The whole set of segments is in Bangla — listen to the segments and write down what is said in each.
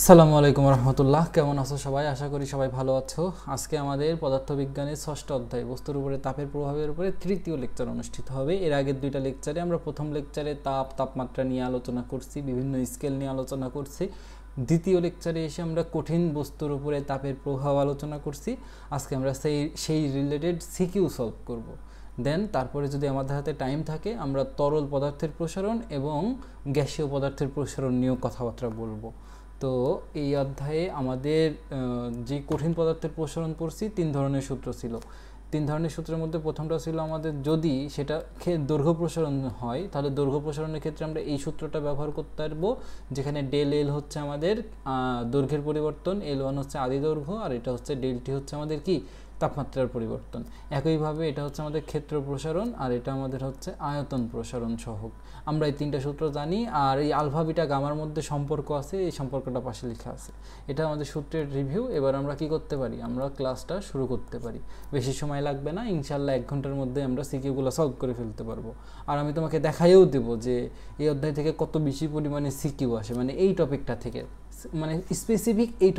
আসসালামু আলাইকুম রহমতুল্লাহ, কেমন আছো সবাই? আশা করি সবাই ভালো আছো। আজকে আমাদের পদার্থবিজ্ঞানের ষষ্ঠ অধ্যায় বস্তুর উপরে তাপের প্রভাবের উপরে তৃতীয় লেকচার অনুষ্ঠিত হবে। এর আগের দুইটা লেকচারে আমরা প্রথম লেকচারে তাপমাত্রা নিয়ে আলোচনা করছি, বিভিন্ন স্কেল নিয়ে আলোচনা করছি। দ্বিতীয় লেকচারে এসে আমরা কঠিন বস্তুর উপরে তাপের প্রভাব আলোচনা করছি। আজকে আমরা সেই রিলেটেড সিকিউ সলভ করব। দেন তারপরে যদি আমাদের হাতে টাইম থাকে আমরা তরল পদার্থের প্রসারণ এবং গ্যাসীয় পদার্থের প্রসারণ নিয়েও কথাবার্তা বলবো। তো এই অধ্যায়ে আমাদের যে কঠিন পদার্থের প্রসারণ পড়ছি, তিন ধরনের সূত্র ছিল। তিন ধরনের সূত্রের মধ্যে প্রথমটা ছিল আমাদের যদি সেটা দৈর্ঘ্য প্রসারণ হয়, তাহলে দৈর্ঘ্য প্রসারণের ক্ষেত্রে আমরা এই সূত্রটা ব্যবহার করতে পারবো, যেখানে ডেল এল হচ্ছে আমাদের দৈর্ঘ্যের পরিবর্তন, এল ওয়ান হচ্ছে আদি দৈর্ঘ্য, আর এটা হচ্ছে ডেল টি হচ্ছে আমাদের কি তাপমাত্রার পরিবর্তন। একইভাবে এটা হচ্ছে আমাদের ক্ষেত্র প্রসারণ, আর এটা আমাদের হচ্ছে আয়তন প্রসারণ সহগ। আমরা এই তিনটা সূত্র জানি, আর এই আলফা বিটা গামার মধ্যে সম্পর্ক আছে, এই সম্পর্কটা পাশে লেখা আছে। এটা আমাদের সূত্রের রিভিউ। এবার আমরা কি করতে পারি, আমরা ক্লাসটা শুরু করতে পারি। বেশি সময় লাগবে না, ইনশাল্লাহ 1 ঘন্টার মধ্যে আমরা সিকিউগুলো সলভ করে ফেলতে পারবো। আর আমি তোমাকে দেখাইও দেবো যে এই অধ্যায় থেকে কত বেশি পরিমাণে সিকিউ আসে, মানে এই টপিকটা থেকে, মানে স্পেসিফিক এই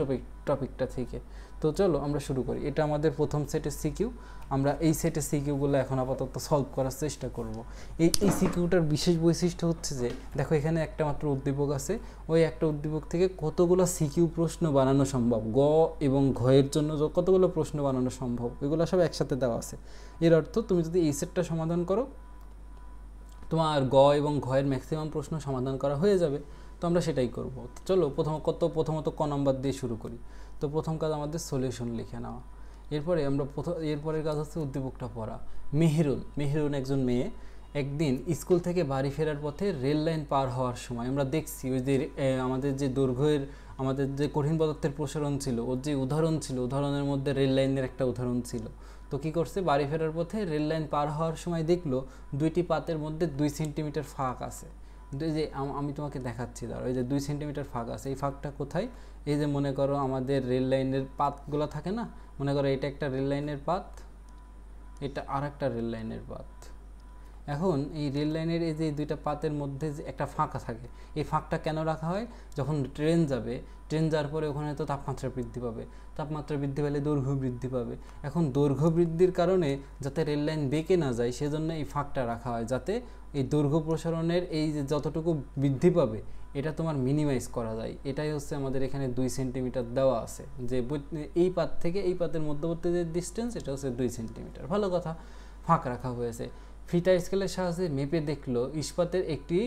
টপিকটা থেকে। তো চলো আমরা শুরু করি। এটা আমাদের প্রথম সেটের সিকিউ। আমরা এই সেটের সিকিউগুলো এখন আপাতত সলভ করার চেষ্টা করব। এই সিকিউটার বিশেষ বৈশিষ্ট্য হচ্ছে যে দেখো, এখানে একটা মাত্র উদ্দীপক আছে। ওই একটা উদ্দীপক থেকে কতগুলো সিকিউ প্রশ্ন বানানো সম্ভব, গ এবং ঘয়ের জন্য কতগুলো প্রশ্ন বানানো সম্ভব, এগুলো সব একসাথে দেওয়া আছে। এর অর্থ তুমি যদি এই সেটটা সমাধান করো, তোমার গ এবং ঘয়ের ম্যাক্সিমাম প্রশ্ন সমাধান করা হয়ে যাবে। তো আমরা সেটাই করব। চলো প্রথমত ক নম্বর দিয়ে শুরু করি। তো প্রথম কাজ আমাদের সলিউশন লিখে নেওয়া। এরপরের কাজ হচ্ছে উদ্দীপকটা পড়া। মেহেরুন একজন মেয়ে একদিন স্কুল থেকে বাড়ি ফেরার পথে রেল লাইন পার হওয়ার সময় আমরা দেখছি ওই যে আমাদের যে দৈর্ঘ্যের আমাদের যে কঠিন পদার্থের প্রসারণ ছিল, ওর যে উদাহরণ ছিল, উদাহরণের মধ্যে রেল লাইনের একটা উদাহরণ ছিল। তো কী করছে, বাড়ি ফেরার পথে রেল লাইন পার হওয়ার সময় দেখলো দুইটি পাতের মধ্যে 2 সেন্টিমিটার ফাঁক আছে। এই যে আমি তোমাকে দেখাচ্ছি, দাঁড়াও, এই যে 2 সেন্টিমিটার ফাঁক আছে। এই ফাঁকটা কোথায়? এই যে মনে করো আমাদের রেল লাইনের পাতগুলো থাকে না, মনে করো এটা একটা রেল লাইনের পাত, এটা আর একটা রেল লাইনের পাত। এখন এই রেল লাইনের এই যে দুইটা পাতের মধ্যে যে একটা ফাঁকা থাকে, এই ফাঁকটা কেন রাখা হয়? যখন ট্রেন যাওয়ার পরে ওখানে তো তাপমাত্রা বৃদ্ধি পাবে, তাপমাত্রা বৃদ্ধি পেলে দৈর্ঘ্য বৃদ্ধি পাবে। এখন দৈর্ঘ্য বৃদ্ধির কারণে যাতে রেল লাইন বেঁকে না যায়, সেজন্য এই ফাঁকটা রাখা হয়, যাতে এই দৈর্ঘ্য প্রসারণের এই যে যতটুকু বৃদ্ধি পাবে এটা তোমার মিনিমাইজ করা যায়। এটাই হচ্ছে আমাদের এখানে 2 সেন্টিমিটার দেওয়া আছে, যে এই পাত থেকে এই পাতের মধ্যবর্তী যে ডিস্টেন্স, এটা হচ্ছে 2 সেন্টিমিটার। ভালো কথা, ফাঁক রাখা হয়েছে। ফিতা স্কেলের সাহায্যে মেপে দেখলো ইস্পাতের একটি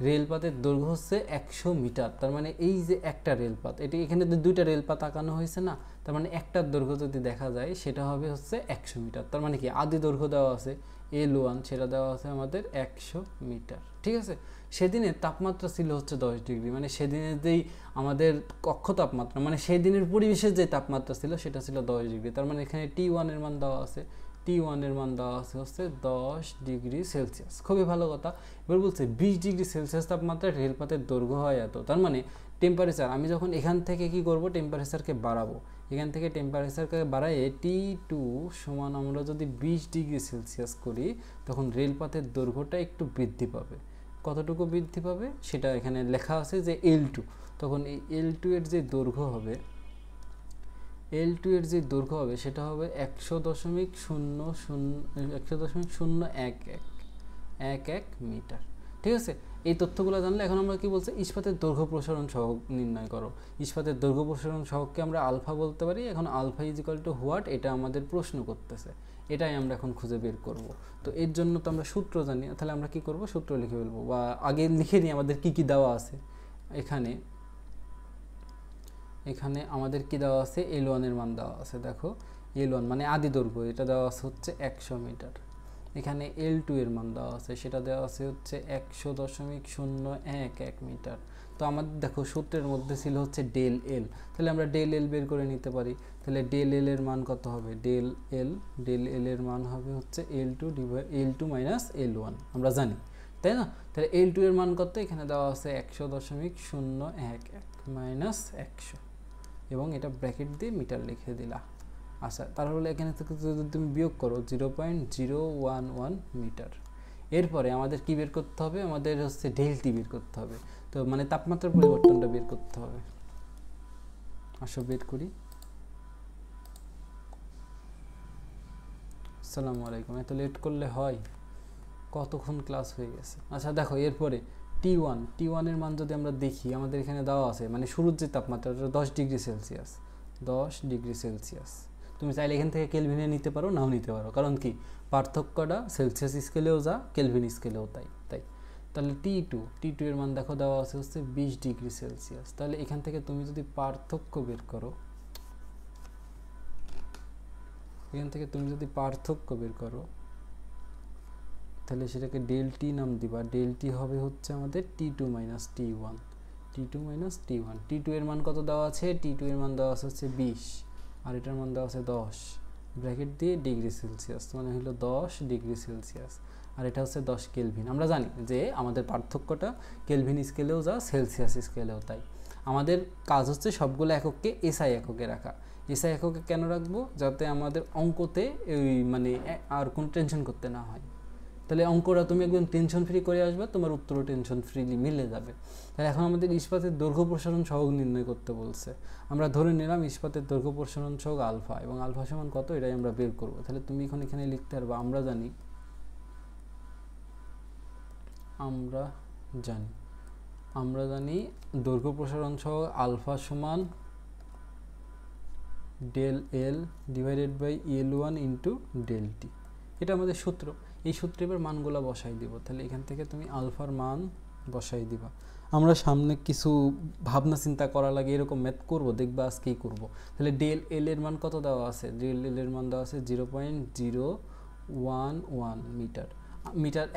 রেলপাতের দৈর্ঘ্য হচ্ছে 100 মিটার। তার মানে এই যে একটা রেলপাত, এটি এখানে দুইটা রেলপাত আঁকানো হয়েছে না, তার মানে একটার দৈর্ঘ্য যদি দেখা যায় সেটা হবে হচ্ছে 100 মিটার। তার মানে কি, আদি দৈর্ঘ্য দেওয়া আছে L1, সেটা দেওয়া আছে আমাদের 100 মিটার। ঠিক আছে। সেদিনের তাপমাত্রা ছিল হচ্ছে 10 ডিগ্রি, মানে সেদিনের যেই আমাদের কক্ষ তাপমাত্রা, মানে সেদিনের পরিবেশের যে তাপমাত্রা ছিল সেটা ছিল 10 ডিগ্রি। তার মানে এখানে T1 এর মান দেওয়া আছে, T1 এর মান দেওয়া আছে হচ্ছে 10 ডিগ্রি সেলসিয়াস। খুবই ভালো কথা। এবার বলছে 20 ডিগ্রি সেলসিয়াস তাপমাত্রায় রেলপাতের দৈর্ঘ্য হয় এত। তার মানে টেম্পারেচার, আমি যখন এখান থেকে কি করব, টেম্পারেচারকে বাড়াবো। এখান থেকে টেম্পারেচারকে বাড়াইয়ে T2 সমান আমরা যদি 20 ডিগ্রি সেলসিয়াস করি, তখন রেলপাতের দৈর্ঘ্যটা একটু বৃদ্ধি পাবে। কতটুকু বৃদ্ধি পাবে সেটা এখানে লেখা আছে যে L2। তখন এই L2 এর যে দৈর্ঘ্য হবে, সেটা হবে 100.00111 মিটার। ঠিক আছে। এই তথ্যগুলো জানলে এখন আমরা কি বলছি, ইস্পাতের দৈর্ঘ্য প্রসারণ সহগ নির্ণয় করো। ইস্পাতের দৈর্ঘ্য প্রসারণ সহগকে আমরা আলফা বলতে পারি। এখন আলফা ইজিক্যাল টু হোয়াট, এটা আমাদের প্রশ্ন করতেছে, এটাই আমরা এখন খুঁজে বের করব। তো এর জন্য তো আমরা সূত্র জানি, তাহলে আমরা কি করব, সূত্র লিখে ফেলবো, বা আগে লিখে নিই আমাদের কি কি দেওয়া আছে। এখানে আমাদের কি দেওয়া আছে, L1 এর মান দেওয়া আছে। দেখো L1 মানে আদি দৈর্ঘ্য, এটা দেওয়া আছে হচ্ছে 100 মিটার। এখানে L2 এর মান দেওয়া আছে, সেটা দেওয়া আছে হচ্ছে 100.011 মিটার। তো আমাদের দেখো সূত্রের মধ্যে ছিল হচ্ছে ডেল এল, তাহলে আমরা ডেল এল বের করে নিতে পারি। তাহলে ডেল এল এর মান কত হবে, ডেল এল এর মান হবে হচ্ছে L2 মাইনাস L1, আমরা জানি, তাই না? তাহলে L2 এর মান কত, এখানে দেওয়া আছে 100.011 মাইনাস 100, এবং এটা ব্র্যাকেট দিয়ে মিটার লিখে দিলা। আচ্ছা, তাহলে এখানে থেকে যদি তুমি বিয়োগ করো 0.011 মিটার। এরপরে আমাদের কি বের করতে হবে, আমাদের হচ্ছে ডেল টি বের করতে হবে। তো মানে তাপমাত্রার পরিবর্তনটা বের করতে হবে। আসো বের করি। আসসালামু আলাইকুম। এত লেট করলে হয়? কতক্ষণ ক্লাস হয়ে গেছে। আচ্ছা দেখো এরপরে T1 এর মান যদি আমরা দেখি, আমাদের এখানে দেওয়া আছে মানে শুরুর যে তাপমাত্রা 10 ডিগ্রি সেলসিয়াস, 10 ডিগ্রি সেলসিয়াস। তুমি চাইলে এখান থেকে কেলভিনে নিতে পারো, নাও নিতে পারো, কারণ কি পার্থক্যটা সেলসিয়াস স্কেলেও যা কেলভিন স্কেলেও তাই। তাহলে T2 এর মান দেখো দেওয়া আছে হচ্ছে 20 ডিগ্রি সেলসিয়াস। তাহলে এখান থেকে তুমি যদি পার্থক্য বের করো, তাহলে সেটাকে ∆T নাম দিবা। ∆T হবে হচ্ছে আমাদের T2 - T1। T2 এর মান কত দেওয়া আছে? T2 এর মান দেওয়া আছে হচ্ছে 20, আর এটার মান দেওয়া আছে 10, ব্র্যাকেট দিয়ে ডিগ্রি সেলসিয়াস, মানে হলো 10 ডিগ্রি সেলসিয়াস, আর এটা হচ্ছে 10 কেলভিন। আমরা জানি যে আমাদের পার্থক্যটা কেলভিন স্কেলেও যা কোনো স্কেলেও তাই। আমাদের কাজ হচ্ছে সবগুলো এককে এসআই এককে রাখা। এসআই এককে কেন রাখবো? যাতে আমাদের অঙ্কতে মানে আর কোনো টেনশন করতে না হয়। তাহলে অঙ্কটা তুমি একদম টেনশন ফ্রি করে আসবে, তোমার উত্তরও টেনশন ফ্রিলি মিলে যাবে। তাহলে এখন আমাদের ইস্পাতের দৈর্ঘ্য প্রসারণ সহগ নির্ণয় করতে বলছে। আমরা ধরে নিলাম ইস্পাতের দৈর্ঘ্য প্রসারণ সহগ আলফা, এবং আলফা সমান কত এটাই আমরা বের করব। তাহলে তুমি এখানে লিখতে পারবে আমরা জানি দৈর্ঘ্য প্রসারণ সহগ আলফা সমান ∆L/L1 × ∆T। এটা আমাদের সূত্র। এই সূত্রে এবার মানগুলো বসাই দিব। তাহলে এখান থেকে তুমি আলফার মান বসাই দিবা। আমরা সামনে কিছু ভাবনা চিন্তা করা লাগে এরকম ম্যাথ করব, দেখবা আজকেই করব। তাহলে ∆L এর মান কত দেওয়া আছে? ∆L এর মান দেওয়া আছে 0.011 মিটার।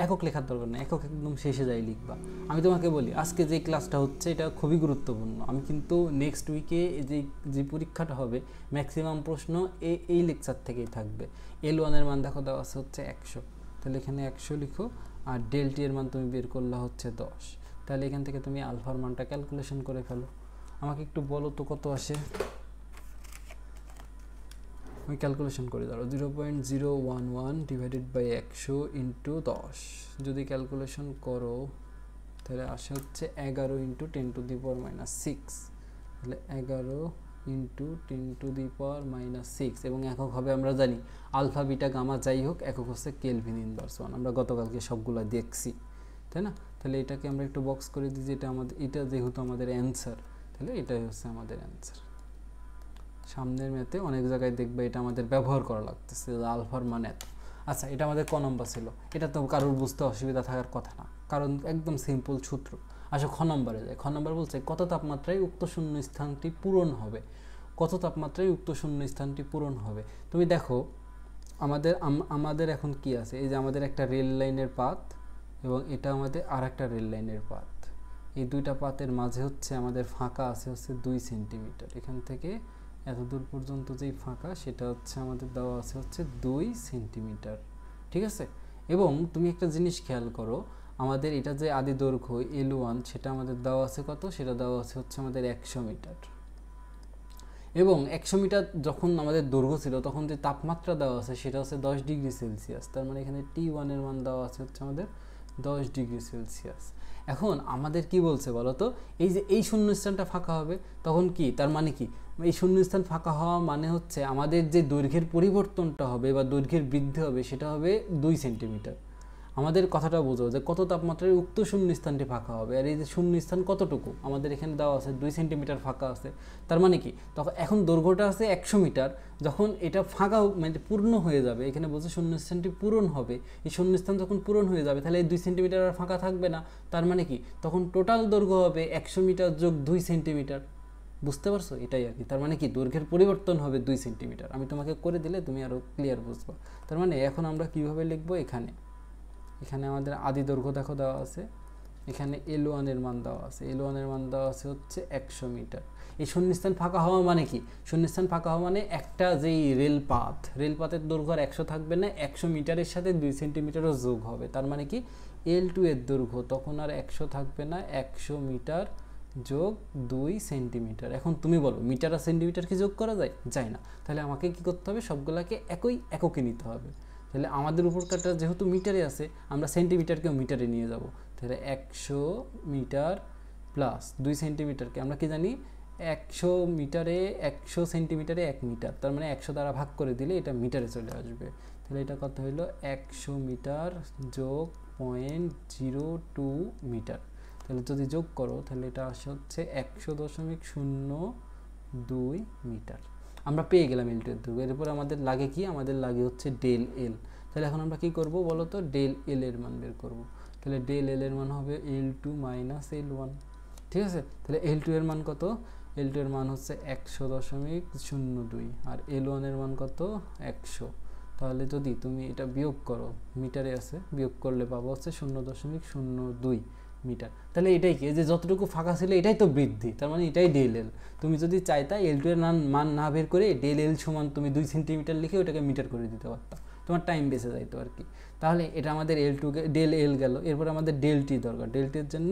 একক লেখার দরকার নেই, একক একদম শেষে যাই লিখবা। আমি তোমাকে বলি আজকে যে ক্লাসটা হচ্ছে এটা খুবই গুরুত্বপূর্ণ। আমি কিন্তু নেক্সট উইকে যে পরীক্ষাটা হবে ম্যাক্সিমাম প্রশ্ন এই লেকচার থেকেই থাকবে। L1 এর মান দেখো দেওয়া আছে হচ্ছে 100, তাহলে এখানে 100 লিখো, আর ∆T এর মান তুমি বের করলা হচ্ছে 10। তাহলে এখান থেকে তুমি আলফার মানটা ক্যালকুলেশন করে ফেলো। আমাকে একটু বলো তো কত আসে। আমি ক্যালকুলেশন করে দাঁড়ো 0.011 ডিভাইডেড বাই 100 ইন্টু 10 যদি ক্যালকুলেশন করো তাহলে আসে হচ্ছে 11 × 10⁻⁶। তাহলে 11 × 10⁻⁶, এবং একক হবে আমরা জানি আলফা বিটা গামা যাই হোক একক হচ্ছে কেলভিন ইনভার্স 1। আমরা গতকালকে সবগুলো দেখছি, তাই না? তাহলে এটাকে আমরা একটু বক্স করে দিই, এটা যেহেতু আমাদের অ্যান্সার, তাহলে এটাই হচ্ছে আমাদের অ্যান্সার। সামনের ম্যাথে অনেক জায়গায় দেখবে এটা আমাদের ব্যবহার করা লাগতেছে, আলফার মান এত। আচ্ছা, এটা আমাদের ক নম্বর ছিল? এটা তো কারোর বুঝতে অসুবিধা থাকার কথা না, কারণ একদম সিম্পল সূত্র। আচ্ছা, খ নম্বরে যায়। খ নম্বর বলছে কত তাপমাত্রায় উক্ত শূন্য স্থানটি পূরণ হবে। তুমি দেখো আমাদের এখন কি আছে, এই যে আমাদের একটা রেল লাইনের পাত, এবং এটা আমাদের আর একটা রেল লাইনের পাত। এই দুইটা পাতের মাঝে হচ্ছে আমাদের ফাঁকা আছে হচ্ছে 2 সেন্টিমিটার। এখান থেকে এত দূর পর্যন্ত যেই ফাঁকা সেটা হচ্ছে আমাদের দেওয়া আছে হচ্ছে 2 সেন্টিমিটার, ঠিক আছে? এবং তুমি একটা জিনিস খেয়াল করো, আমাদের এটা যে আদি দৈর্ঘ্য L1 সেটা আমাদের দেওয়া আছে কত? সেটা দেওয়া আছে হচ্ছে আমাদের 100 মিটার। এবং 100 মিটার যখন আমাদের দৈর্ঘ্য ছিল তখন যে তাপমাত্রা দেওয়া আছে সেটা হচ্ছে 10 ডিগ্রি সেলসিয়াস। তার মানে এখানে T1 এর মান দেওয়া আছে হচ্ছে আমাদের 10 ডিগ্রি সেলসিয়াস। এখন আমাদের কি বলছে বলো তো, এই যে এই শূন্যস্থানটা ফাঁকা হবে তখন কি, তার মানে কি, এই শূন্যস্থান ফাঁকা হওয়া মানে হচ্ছে আমাদের যে দৈর্ঘ্যের পরিবর্তনটা হবে বা দৈর্ঘ্যের বৃদ্ধি হবে সেটা হবে 2 সেন্টিমিটার। আমাদের কথাটা বোঝো যে কত তাপমাত্রায় উক্ত শূন্যস্থানটি ফাঁকা হবে, আর এই যে শূন্যস্থান কতটুকু আমাদের এখানে দেওয়া আছে 2 সেন্টিমিটার ফাঁকা আছে। তার মানে কি, তখন এখন দৈর্ঘ্যটা আছে 100 মিটার, যখন এটা ফাঁকা মানে পূর্ণ হয়ে যাবে, এখানে বলছে শূন্যস্থানটি পূরণ হবে, এই শূন্যস্থান যখন পূরণ হয়ে যাবে তাহলে এই 2 সেন্টিমিটার আর ফাঁকা থাকবে না। তার মানে কি, তখন টোটাল দৈর্ঘ্য হবে 100 মিটার যোগ 2 সেন্টিমিটার। বুঝতে পারছো? এটাই আর কি। তার মানে কি, দৈর্ঘ্যের পরিবর্তন হবে 2 সেন্টিমিটার। আমি তোমাকে করে দিলে তুমি আরও ক্লিয়ার বুঝবা। তার মানে এখন আমরা কিভাবে লিখবো, এখানে আমাদের আদি দৈর্ঘ্য দেখো দেওয়া আছে, এখানে L1 এর মান দেওয়া আছে, L1 এর মান দেওয়া আছে হচ্ছে 100 মিটার। এই শূন্যস্থান ফাঁকা হওয়া মানে কি, শূন্যস্থান ফাঁকা হওয়া মানে একটা যেই রেলপাতের দৈর্ঘ্য 100 থাকবে না, 100 মিটারের সাথে 2 সেন্টিমিটারও যোগ হবে। তার মানে কি, L2 এর দৈর্ঘ্য তখন আর 100 থাকবে না, 100 মিটার যোগ 2 সেন্টিমিটার। এখন তুমি বলো মিটার আর সেন্টিমিটার কি যোগ করা যায় না? তাহলে আমাকে কি করতে হবে, সবগুলাকে এককে নিতে হবে। তাহলে আমাদের উপরকারটা যেহেতু মিটারে আছে, আমরা সেন্টিমিটারকেও মিটারে নিয়ে যাব। তাহলে 100 মিটার প্লাস 2 সেন্টিমিটারকে আমরা কি জানি 100 মিটারে 100 সেন্টিমিটারে 1 মিটার, তার মানে 100 দ্বারা ভাগ করে দিলে এটা মিটারে চলে আসবে। তাহলে এটা কত হলো 100 মিটার যোগ 0.02 মিটার। তাহলে যদি যোগ করো তাহলে এটা আসে হচ্ছে 100.02 মিটার। আমরা পেয়ে গেলাম L2 এর দৈর্ঘ্য। এরপর আমাদের লাগে কি, আমাদের লাগে হচ্ছে ডেল এল। তাহলে এখন আমরা কি করব বলো তো, ডেল এল এর মান বের করব। তাহলে ডেল এল এর মান হবে L2 মাইনাস L1, ঠিক আছে। তাহলে L2 এর মান কত, L2 এর মান হচ্ছে 100.02 আর L1 এর মান কত 100। তাহলে যদি তুমি এটা বিয়োগ করো, মিটারে আছে, বিয়োগ করলে পাবো হচ্ছে 0.02 মিটার। তাহলে এটাই কি, যে যতটুকু ফাঁকা ছিল এটাই তো বৃদ্ধি, তার মানে এটাই ডেল এল। তুমি যদি চাইতা L2 এর মান না বের করে ডেল এল সমান তুমি 2 সেন্টিমিটার লিখে ওটাকে মিটার করে দিতে পারতা, তোমার টাইম বেঁচে যাইতো আর কি। তাহলে এটা আমাদের L2 ডেল এল গেল। এরপর আমাদের ডেল টি দরকার। ডেল টির জন্য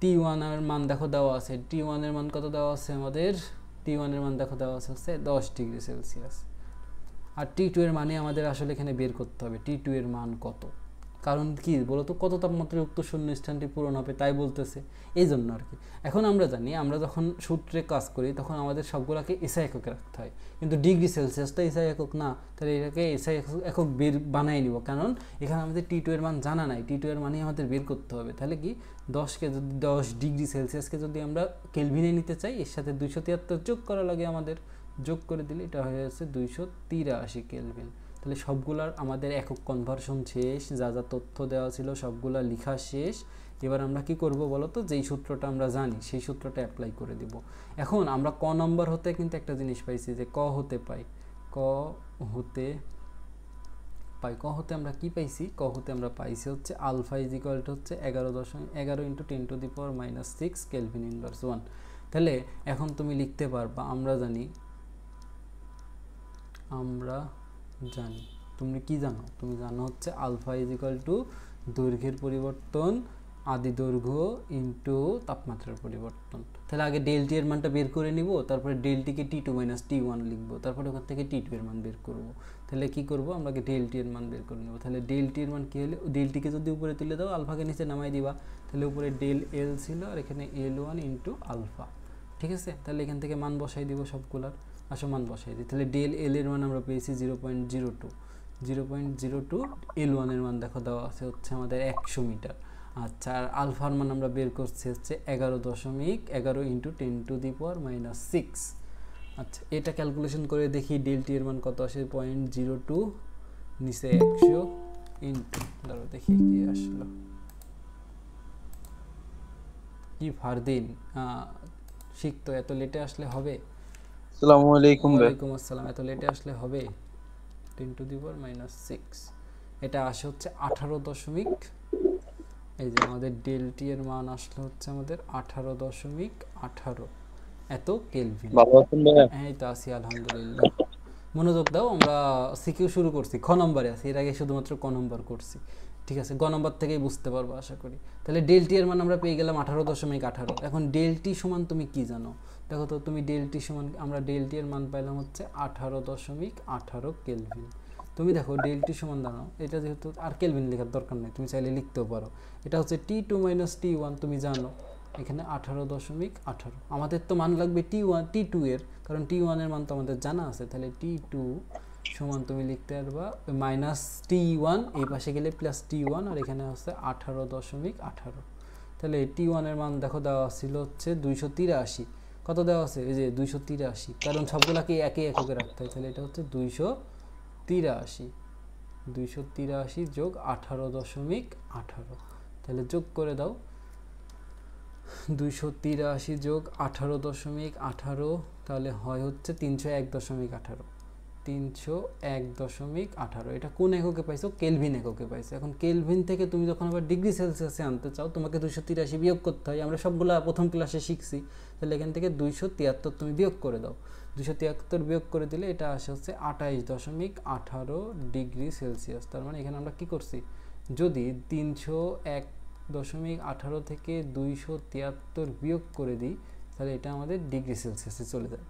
T1 এর মান দেখো দেওয়া আছে, T1 এর মান কত দেওয়া আছে আমাদের, T1 এর মান দেখো দেওয়া আছে হচ্ছে 10 ডিগ্রি সেলসিয়াস। আর T2 এর মানে আমাদের আসলে এখানে বের করতে হবে T2 এর মান কত, কারণ কি বলতো, কত তাপমাত্রায় উক্ত শূন্যস্থানটি পূরণ হবে তাই বলতেছে, এই জন্য আর কি। এখন আমরা জানি, আমরা যখন সূত্রে কাজ করি তখন আমাদের সবগুলোকে এসআই এককে রাখতে হয়, কিন্তু ডিগ্রি সেলসিয়াস তো এসআই একক না। তাহলে এটাকে এসআই একক বের বানাই নিব, কারণ এখানে আমাদের T2 এর মান জানা নাই, T2 এর মানে আমাদের বের করতে হবে। তাহলে কি 10 ডিগ্রি সেলসিয়াসকে যদি আমরা কেলভিনে নিতে চাই, এর সাথে 273 যোগ করা লাগে আমাদের, যোগ করে দিলে এটা হয়ে যাচ্ছে 283 কেলভিন। তাহলে সবগুলার আমাদের একক কনভার্সন শেষ, যা যা তথ্য দেওয়া ছিল সবগুলা লেখা শেষ। এবার আমরা কি করব বলো তো, যেই সূত্রটা আমরা জানি সেই সূত্রটা অ্যাপ্লাই করে দিব। এখন আমরা ক নম্বর হতে কিন্তু একটা জিনিস পাইছি, যে ক হতে আমরা কি পাইছি, ক হতে আমরা পাইছি হচ্ছে আলফা ইজ ইকুয়াল টু হচ্ছে 11 into 10 to the power -6 kelvin inverse 1। তাহলে এখন তুমি লিখতে পারবা, আমরা জানি, তুমি কি জানো, তুমি জানো হচ্ছে আলফা ইজ ইকুয়াল টু দৈর্ঘ্যের পরিবর্তন আদি দৈর্ঘ্য ইন্টু তাপমাত্রার পরিবর্তন। তাহলে আগে ডেলটি এর মানটা বের করে নিব, তারপরে ডেলটিকে T2 মাইনাস T1 লিখবো, তারপরে ওখান থেকে T2 এর মান বের করব। তাহলে কি করব, আমরা আগে ডেলটি এর মান বের করে নেব। তাহলে ডেলটি এর মান কি হলে, ডেলটিকে যদি উপরে তুলে দাও আলফাকে নিচে নামাই দিবা, তাহলে উপরে ডেল এল ছিল আর এখানে L1 ইন্টু আলফা, ঠিক আছে। তাহলে এখান থেকে মান বসাই দিব সবগুলার, মান বসাই দিই। তাহলে ডেল এল এর মান আমরা পেয়েছি 0.02, L1 এর মান দেখো দেওয়া আছে হচ্ছে আমাদের 100 মিটার। আচ্ছা, আর আলফার মান আমরা বের করছি হচ্ছে 11.11 ইন্টু 10 টু দি পাওয়ার -6। আচ্ছা, এটা ক্যালকুলেশন করে দেখি ডেলটি এর মান কত আসে, 0.02 নিচে 100 ইন্টু, ধরো দেখি কি আসলো। কি ফারদিন শিখতো, এত লেটে আসলে হবে? আসসালামু আলাইকুম ভাই। ওয়ালাইকুম আসসালাম। এত লেটে আসলে হবে? 10 টু দি পাওয়ার -6, এটা আসে হচ্ছে 18 এই যে আমাদের ডেলটি এর মান আসলো হচ্ছে আমাদের 18.18 এত কেলভিন। ভালো আছেন ভাই? এই তো আছি আলহামদুলিল্লাহ। মনোযোগ দাও, আমরা সিকিউ শুরু করছি, খ নম্বরে আছি, এর আগে শুধুমাত্র ক নম্বর করছি, ঠিক আছে। গ নম্বর থেকেই বুঝতে পারবো আশা করি। তাহলে ডেলটি এর মান আমরা পেয়ে গেলাম 18.18। এখন ডেলটি সমান তুমি কি জানো, দেখো তো তুমি, ডেলটি সমান, আমরা ডেলটি এর মান পাইলাম হচ্ছে 18.18 কেলভিন। তুমি দেখো ডেলটি সমান জানো, এটা যেহেতু আর কেলভিন লেখার দরকার নেই, তুমি চাইলে লিখতেও পারো। এটা হচ্ছে T2 মাইনাস T1, তুমি জানো এখানে 18.18। আমাদের তো মান লাগবে T2 এর, কারণ T1 এর মান তো আমাদের জানা আছে। তাহলে T2 সমান তুমি লিখতে পারবা -T1, এই পাশে গেলে +T1, আর এখানে হচ্ছে 18.18। তাহলে T1 এর মান দেখো দেওয়া ছিল হচ্ছে 283। কত দেওয়া আছে, এই যে 283, কারণ সবগুলাকে একই এককে রাখতে হয়। তাহলে এটা হচ্ছে 283 যোগ 18.18। তাহলে যোগ করে দাও, 283 যোগ 18.18, তাহলে হয় হচ্ছে 301.18। 301.18, এটা কোন এককে পাইছো, কেলভিন এককে পাইছো। এখন কেলভিন থেকে তুমি যখন আবার ডিগ্রি সেলসিয়াসে আনতে চাও, তোমাকে 283 বিয়োগ করতে হয়, আমরা সবগুলা প্রথম ক্লাসে শিখছি। তাহলে এখান থেকে 273 তুমি বিয়োগ করে দাও, 273 বিয়োগ করে দিলে এটা আসে হচ্ছে 28.18 ডিগ্রি সেলসিয়াস। তার মানে এখানে আমরা কি করছি, যদি 301.18 থেকে 273 বিয়োগ করে দিই, তাহলে এটা আমাদের ডিগ্রি সেলসিয়াসে চলে যায়।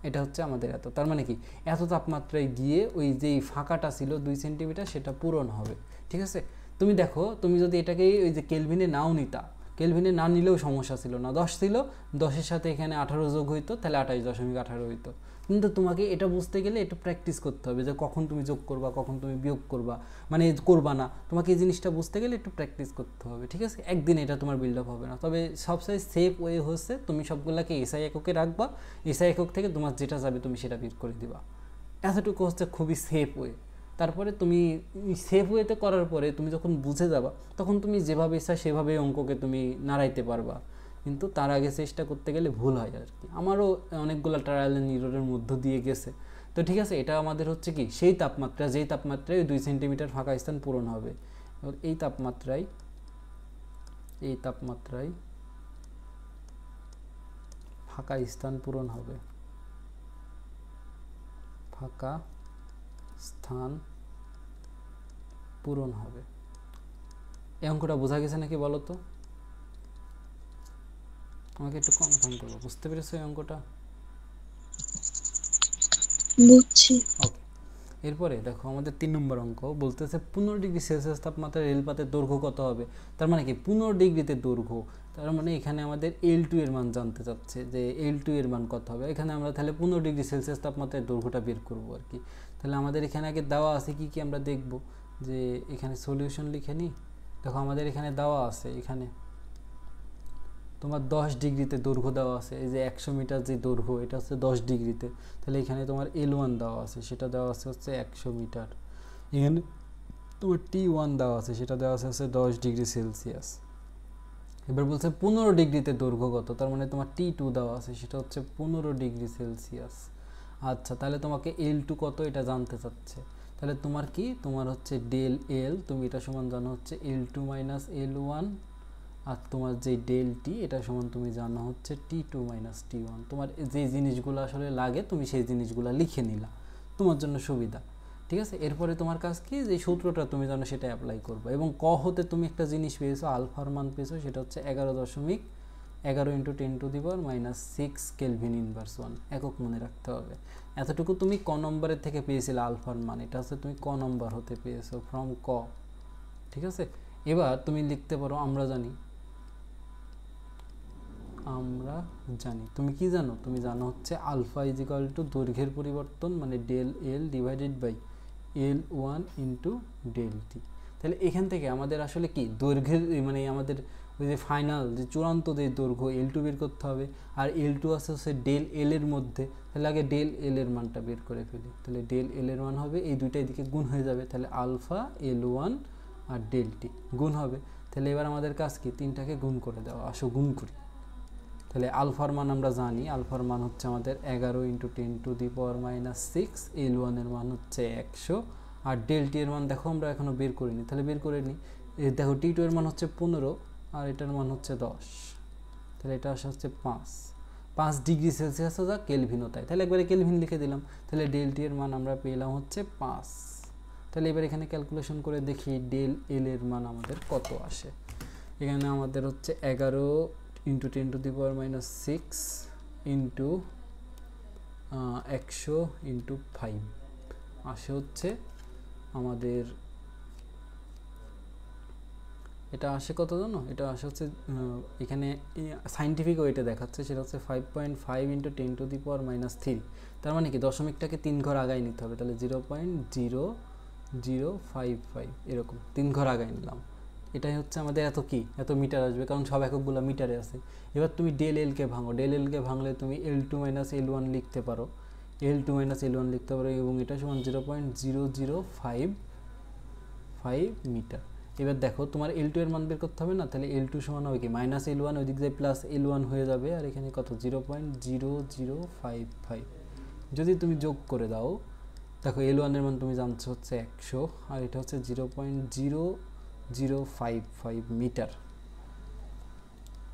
এটা হচ্ছে আমাদের এত, তার মানে কি, এত তাপমাত্রায় গিয়ে ওই যেই ফাঁকাটা ছিল 2 সেন্টিমিটার সেটা পূরণ হবে, ঠিক আছে। তুমি দেখো, তুমি যদি এটাকে ওই যে কেলভিনে নাও নিতা, কেলভিনে না নিলেও সমস্যা ছিল না, 10 ছিল, 10-এর সাথে এখানে 18 যোগ হইতো, তাহলে 28.18 হইতো। কিন্তু তোমাকে এটা বুঝতে গেলে একটু প্র্যাকটিস করতে হবে যে কখন তুমি যোগ করবা, কখন তুমি বিয়োগ করবা, মানে করবা না, তোমাকে এই জিনিসটা বুঝতে গেলে একটু প্র্যাকটিস করতে হবে, ঠিক আছে? একদিন এটা তোমার বিল্ড আপ হবে না। তবে সবচেয়ে সেফ ওয়ে হচ্ছে তুমি সবগুলোকে এসআই এককে রাখবা, এসআই একক থেকে তোমার যেটা যাবে তুমি সেটা বের করে দিবা, এতটুকু হচ্ছে খুবই সেফ ওয়ে। তারপরে তুমি সেফ ওয়েতে করার পরে তুমি যখন বুঝে যাবা তখন তুমি যেভাবে ইচ্ছা সেভাবে অঙ্ককে তুমি নাড়াইতে পারবা, কিন্তু তার আগে চেষ্টা করতে গেলে ভুল হয় আর কি। আমারও অনেকগুলো ট্রায়াল অ্যান্ড এররের মধ্য দিয়ে গেছে। তো ঠিক আছে, এটা আমাদের হচ্ছে কি সেই তাপমাত্রা, যেই তাপমাত্রায় 2 সেন্টিমিটার ফাঁকা স্থান পূরণ হবে। এবার এই তাপমাত্রায় ফাঁকা স্থান পূরণ হবে, ফাঁকা স্থান পূরণ হবে। এই অঙ্কটা বোঝা গেছে নাকি বলো তো? আমাকে একটু কনফার্ম করবো, বুঝতে পেরেছো এই অঙ্কটা? বুঝছি। ওকে, এরপরে দেখো আমাদের 3 নম্বর অঙ্ক বলতেছে 15 ডিগ্রি সেলসিয়াস তাপমাত্রায় রেলপাতের দৈর্ঘ্য কত হবে। তার মানে কি 15 ডিগ্রিতে দৈর্ঘ্য, তার মানে এখানে আমাদের L2 এর মান জানতে চাচ্ছে যে L2 এর মান কত হবে। এখানে আমরা তাহলে 15 ডিগ্রি সেলসিয়াস তাপমাত্রায় দৈর্ঘ্যটা বের করবো আর কি। তাহলে আমাদের এখানে আগে দেওয়া আছে কি কি আমরা দেখব, যে এখানে সলিউশন লিখে নিই। দেখো আমাদের এখানে দেওয়া আছে, এখানে তোমার 10 ডিগ্রিতে দৈর্ঘ্য দেওয়া আছে, এই যে 100 মিটার যে দৈর্ঘ্য এটা হচ্ছে 10 ডিগ্রিতে, তাহলে এখানে তোমার L1 দেওয়া আছে, সেটা দেওয়া আছে হচ্ছে 100 মিটার। এখানে তোমার T1 দেওয়া আছে, সেটা দেওয়া আছে হচ্ছে 10 ডিগ্রি সেলসিয়াস। এবার বলছে 15 ডিগ্রিতে দৈর্ঘ্য কত, তার মানে তোমার T2 দেওয়া আছে, সেটা হচ্ছে 15 ডিগ্রি সেলসিয়াস। আচ্ছা, তাহলে তোমাকে L2 কত এটা জানতে চাচ্ছে। তাহলে তোমার কি, তোমার হচ্ছে ডেল L, তুমি এটা সমান জানো হচ্ছে L2 মাইনাস L1, আর তোমার যে ডেল টি এটা সমান তুমি জানো হচ্ছে T2 মাইনাস T1। তোমার যে জিনিসগুলো আসলে লাগে তুমি সেই জিনিসগুলো লিখে নিলা, তোমার জন্য সুবিধা, ঠিক আছে? এরপরে তোমার কাজ কি, যে সূত্রটা তুমি জানো সেটা অ্যাপ্লাই করবে। এবং ক হতে তুমি একটা জিনিস পেয়েছো, আলফার মান পেয়েছো, সেটা হচ্ছে 11.11 ইন্টু 10⁻⁶ কেলভিন ইনভার্স 1 একক মনে রাখতে হবে। এতটুকু তুমি ক নম্বরের থেকে পেয়েছিলে আলফার মান, এটা হচ্ছে তুমি ক নম্বর হতে পেয়েছো ফ্রম ক, ঠিক আছে? এবার তুমি লিখতে পারো আমরা জানি, তুমি কি জানো, তুমি জানো হচ্ছে আলফা ইজ ইকুয়াল টু দৈর্ঘ্যের পরিবর্তন মানে del L divided by L1 into del t. তাহলে এখান থেকে আমাদের আসলে কি দৈর্ঘ্যের মানে আমাদের ওই যে ফাইনাল যে চূড়ান্ত যে দৈর্ঘ্য L2 বের করতে হবে, আর L2 আছে হচ্ছে ডেল L এর মধ্যে, তাহলে আগে ডেল L এর মানটা বের করে ফেলি। তাহলে ডেল L এর মান হবে এই দুইটা এদিকে গুণ হয়ে যাবে, তাহলে আলফা L1 আর ডেল টি গুণ হবে। তাহলে এবার আমাদের কাজ কি, তিনটাকে গুণ করে দেওয়া, আসো গুণ করি। তাহলে আলফার মান আমরা জানি, আলফার মান হচ্ছে আমাদের 11 ইন্টু 10⁻⁶, L1 এর মান হচ্ছে 100, আর ডেল টি এর মান দেখো আমরা এখনো বের করিনি, তাহলে বের করে নিই। দেখো T2 এর মান হচ্ছে 15 আর এটার মান হচ্ছে 10, তাহলে এটা আসে হচ্ছে 5 ডিগ্রি সেলসিয়াসও যা কেলভিনও তাই, তাহলে একবারে কেলভিন লিখে দিলাম। তাহলে ডেল টি এর মান আমরা পেলাম হচ্ছে 5। তাহলে এবার এখানে ক্যালকুলেশন করে দেখি ডেল L এর মান আমাদের কত আসে। এখানে আমাদের হচ্ছে 11 ইন্টু 10⁻⁶ ইন্টু 100 ইন্টু 5 আসে হচ্ছে আমাদের, এটা আসে কত জানো, এটা আসে হচ্ছে এখানে সাইন্টিফিক ওয়েটে দেখাচ্ছে, সেটা হচ্ছে 5.5 ইন্টু 10⁻⁻3। তার মানে কি দশমিকটাকে 3 ঘর আগায় নিতে হবে, তাহলে 0.0055 এরকম 3 ঘর আগায় নিলাম। এটাই হচ্ছে আমাদের এত মিটার আসবে, কারণ সব এককগুলো মিটারে আছে। এবার তুমি ডেল এলকে ভাঙো, ডেল এলকে ভাঙলে তুমি L2 মাইনাস L1 লিখতে পারো, L2 মাইনাস L1 লিখতে পারো, এবং এটা সমান 0.0055 মিটার। এবার দেখো তোমার L2 এর মান বের করতে হবে না, তাহলে L2 সমান হবে কি মাইনাস L1, ওই দিক দিয়ে প্লাস L1 হয়ে যাবে, আর এখানে কত 0.0055। যদি তুমি যোগ করে দাও, দেখো L1 এর মান তুমি জানছো হচ্ছে 100, আর এটা হচ্ছে 0.0055 মিটার,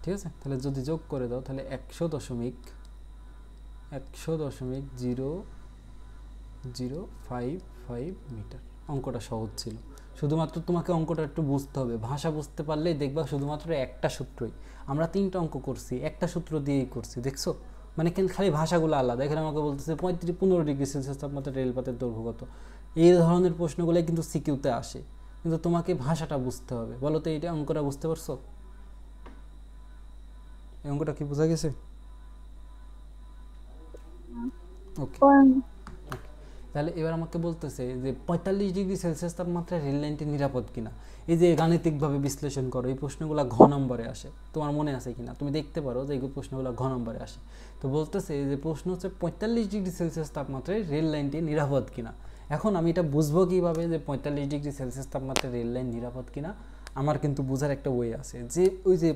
ঠিক আছে? তাহলে যদি যোগ করে দাও তাহলে 100.0055 মিটার। অঙ্কটা সহজ ছিল, শুধুমাত্র তোমাকে অঙ্কটা একটু বুঝতে হবে, ভাষা বুঝতে পারলেই দেখবা শুধুমাত্র একটা সূত্রই, আমরা 3টা অঙ্ক করছি একটা সূত্র দিয়েই করছি, দেখছো? মানে খালি ভাষাগুলো আলাদা। এখানে আমাকে বলতেছে 15 ডিগ্রি সেলসিয়াস তাপমাত্রা রেলপথের দৈর্ঘ্য কত। এই ধরনের প্রশ্নগুলো কিন্তু সিকিউতে আসে, কিন্তু তোমাকে ভাষাটা বুঝতে হবে। বলো তো এইটা অঙ্কটা বুঝতে পারছো? এই অঙ্কটা কি বোঝা গেছে? ওকে, তাহলে এবার আমাকে বলতেছে যে 45 ডিগ্রি সেলসিয়াস তাপমাত্রায় রেল লাইনটি নিরাপদ কিনা। এই যে গাণিতিকভাবে বিশ্লেষণ করো, এই প্রশ্নগুলো ঘ নম্বরে আসে, তোমার মনে আছে কিনা তুমি দেখতে পারো যে এই প্রশ্নগুলো ঘ নম্বরে আসে। তো বলতেছে যে প্রশ্ন হচ্ছে 45 ডিগ্রি সেলসিয়াস তাপমাত্রায় রেল লাইনটি নিরাপদ কিনা। এখন আমি এটা বুঝবো কীভাবে যে 45 ডিগ্রি সেলসিয়াস তাপমাত্রায় রেল লাইন নিরাপদ কিনা? আমার কিন্তু বোঝার একটা ওয়ে আছে, যে ওই যে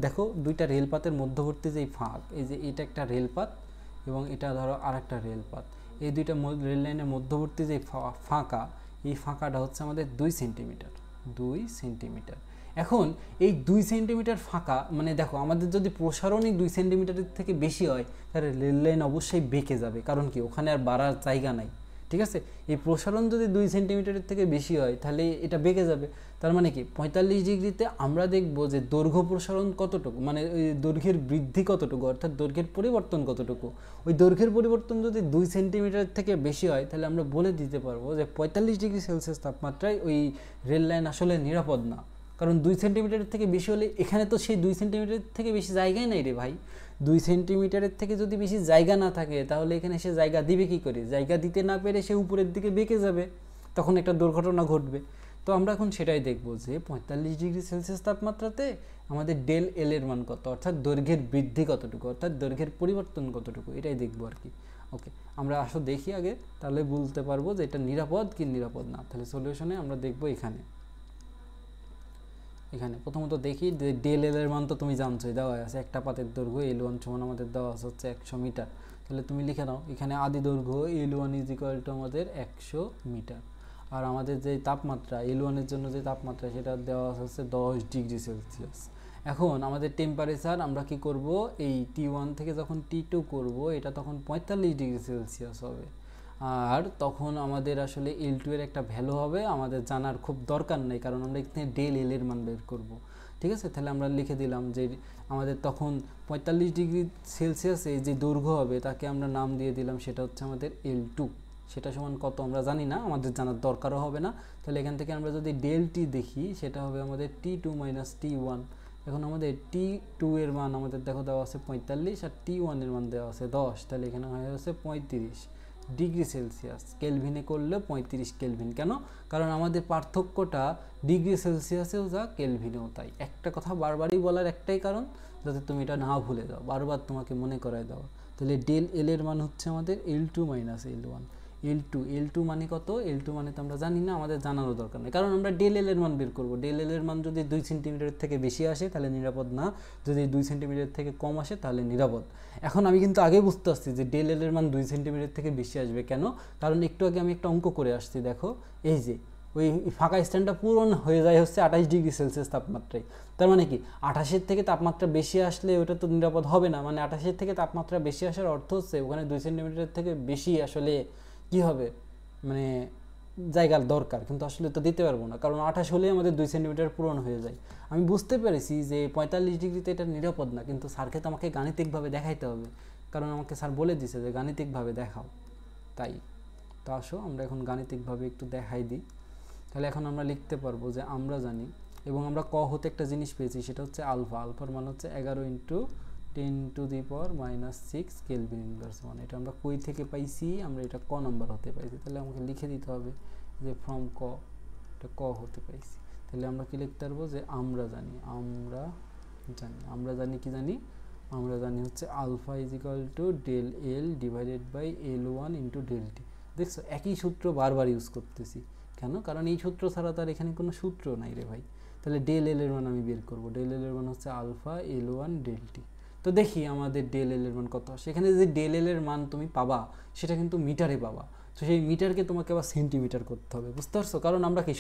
দেখো দুইটা রেলপাতের মধ্যবর্তী যে ফাঁক, এই যে এটা একটা রেলপাত এবং এটা ধরো আর একটা রেলপাত, এই দুইটা রেল লাইনের মধ্যবর্তী যে ফাঁকা, এই ফাঁকাটা হচ্ছে আমাদের 2 সেন্টিমিটার। 2 সেন্টিমিটার। এখন এই 2 সেন্টিমিটার ফাঁকা, মানে দেখো আমাদের যদি প্রসারণই 2 সেন্টিমিটারের থেকে বেশি হয় তাহলে রেল লাইন অবশ্যই বেঁকে যাবে, কারণ কি ওখানে আর বাড়ার জায়গা নাই। ঠিক আছে, এই প্রসারণ যদি 2 সেন্টিমিটারের থেকে বেশি হয় তাহলে এটা বেঁকে যাবে। তার মানে কি 45 ডিগ্রিতে আমরা দেখব যে দৈর্ঘ্য প্রসারণ কতটুকু, মানে ওই দৈর্ঘ্যের বৃদ্ধি কতটুকু, অর্থাৎ দৈর্ঘ্যের পরিবর্তন কতটুকু। ওই দৈর্ঘ্যের পরিবর্তন যদি 2 সেন্টিমিটারের থেকে বেশি হয় তাহলে আমরা বলে দিতে পারবো যে 45 ডিগ্রি সেলসিয়াস তাপমাত্রায় ওই রেল লাইন আসলে নিরাপদ না। কারণ 2 সেন্টিমিটারের থেকে বেশি হলে এখানে তো সেই 2 সেন্টিমিটারের থেকে বেশি জায়গাই নাই রে ভাই। 2 সেন্টিমিটারের থেকে যদি বেশি জায়গা না থাকে তাহলে এখানে সে জায়গা দিবে কী করে? জায়গা দিতে না পেরে সে উপরের দিকে বেঁকে যাবে, তখন একটা দুর্ঘটনা ঘটবে। তো আমরা এখন সেটাই দেখব যে 45 ডিগ্রি সেলসিয়াস তাপমাত্রাতে আমাদের ডেল এল এর মান কত, অর্থাৎ দৈর্ঘ্যের বৃদ্ধি কতটুকু, অর্থাৎ দৈর্ঘ্যের পরিবর্তন কতটুকু, এটাই দেখবো আর কি। ওকে, আমরা আসো দেখি আগে, তাহলে বলতে পারবো যে এটা নিরাপদ কি নিরাপদ না। তাহলে সলিউশনে আমরা দেখব এখানে প্রথমত দেখি যে ডেল এল এর মান তো তুমি জানছোই, দেওয়া আছে একটা পাতের দৈর্ঘ্য L1 সমান আমাদের দেওয়া আছে হচ্ছে 100 মিটার। তাহলে তুমি লিখে নাও এখানে আদি দৈর্ঘ্য L1 ইজ ইকুয়াল টু আমাদের 100 মিটার, আর আমাদের যে তাপমাত্রা L1 এর জন্য যে তাপমাত্রা সেটা দেওয়া হচ্ছে 10 ডিগ্রি সেলসিয়াস। এখন আমাদের টেম্পারেচার আমরা কি করব, এই T1 থেকে যখন T2 করব এটা তখন 45 ডিগ্রি সেলসিয়াস হবে, আর তখন আমাদের আসলে L2 এর একটা ভ্যালু হবে, আমাদের জানার খুব দরকার নেই কারণ আমরা এখানে ডেল এল এর মান বের করব। ঠিক আছে, তাহলে আমরা লিখে দিলাম যে আমাদের তখন 45 ডিগ্রি সেলসিয়াসে যে দৈর্ঘ্য হবে তাকে আমরা নাম দিয়ে দিলাম, সেটা হচ্ছে আমাদের L2। সেটা সমান কত আমরা জানি না, আমাদের জানার দরকারও হবে না। তাহলে এখান থেকে আমরা যদি ডেল টি দেখি সেটা হবে আমাদের T2 মাইনাস T1। এখন আমাদের T2 এর মান আমাদের দেখো দেওয়া আছে 45 আর T1 এর মান দেওয়া আছে 10, তাহলে এখানে হয়ে যাচ্ছে 35 ডিগ্রি সেলসিয়াস। কেলভিনে করলে 35 কেলভিন। কেন? কারণ আমাদের পার্থক্যটা ডিগ্রি সেলসিয়াসেও যা কেলভিনেও তাই। একটা কথা বারবারই বলার একটাই কারণ, যাতে তুমি এটা না ভুলে যাও, বারবার তোমাকে মনে করায় দেওয়া। তাহলে ডেল এল এর মান হচ্ছে আমাদের L2 মাইনাস L1। L2 মানে কত? L2 মানে তো আমরা জানি না, আমাদের জানারও দরকার নেই, কারণ আমরা ডেল এল এর মান বের করবো। ডেল এল এর মান যদি 2 সেন্টিমিটারের থেকে বেশি আসে তাহলে নিরাপদ না, যদি 2 সেন্টিমিটার থেকে কম আসে তাহলে নিরাপদ। এখন আমি কিন্তু আগে বুঝতে পারছি যে ডেল এল এর মান 2 সেন্টিমিটার থেকে বেশি আসবে কেন, কারণ একটু আগে আমি একটা অঙ্ক করে আসছি, দেখো এই যে ওই ফাঁকা স্ট্যান্ডটা পূরণ হয়ে যায় হচ্ছে 28 ডিগ্রি সেলসিয়াস তাপমাত্রায়। তার মানে কি 28-এর থেকে তাপমাত্রা বেশি আসলে ওটা তো নিরাপদ হবে না, মানে 28-এর থেকে তাপমাত্রা বেশি আসার অর্থ হচ্ছে ওখানে 2 সেন্টিমিটার থেকে বেশি আসলে কি হবে, মানে জায়গার দরকার, কিন্তু আসলে তো দিতে পারবো না, কারণ 28 হলেই আমাদের 2 সেন্টিমিটার পূরণ হয়ে যায়। আমি বুঝতে পেরেছি যে 45 ডিগ্রিতে এটা নিরাপদ না, কিন্তু স্যারকে তো আমাকে গাণিতিকভাবে দেখাইতে হবে, কারণ আমাকে স্যার বলে দিয়েছে যে গাণিতিকভাবে দেখাও। তাই তো আসো আমরা এখন গাণিতিকভাবে একটু দেখাই দিই। তাহলে এখন আমরা লিখতে পারবো যে আমরা জানি, এবং আমরা ক হতে একটা জিনিস পেয়েছি, সেটা হচ্ছে আলফা। আলফার মান হচ্ছে 11 × 10⁻⁻6 কেলভিন ইনভার্স 1। এটা আমরা কই থেকে পাইছি? আমরা এটা ক নম্বর হতে পাইছি। তাহলে আমাকে লিখে দিতে হবে যে ফ্রম ক, এটা ক হতে পাইছি। তাহলে আমরা কি লিখতে পারবো যে আমরা জানি আমরা জানি হচ্ছে alpha is equal to del L divided by L1 × del t. দেখছো একই সূত্র বারবার ইউজ করতেছি কেন? কারণ এই সূত্র ছাড়া তার এখানে কোনো সূত্র নাই রে ভাই। তাহলে ডেল এল এর মান আমি বের করবো। ডেল এল এর মান হচ্ছে আলফা L1 ডেল টি। তো দেখি আমাদের ডেল এল এর মান কত আসে। এখানে যে ডেল এল এর মান তুমি পাবা সেটা কিন্তু মিটারে পাবা, তো সেই মিটারকে তোমাকে আবার সেন্টিমিটার করতে হবে, বুঝতে পারছো? কারণ আমরা কি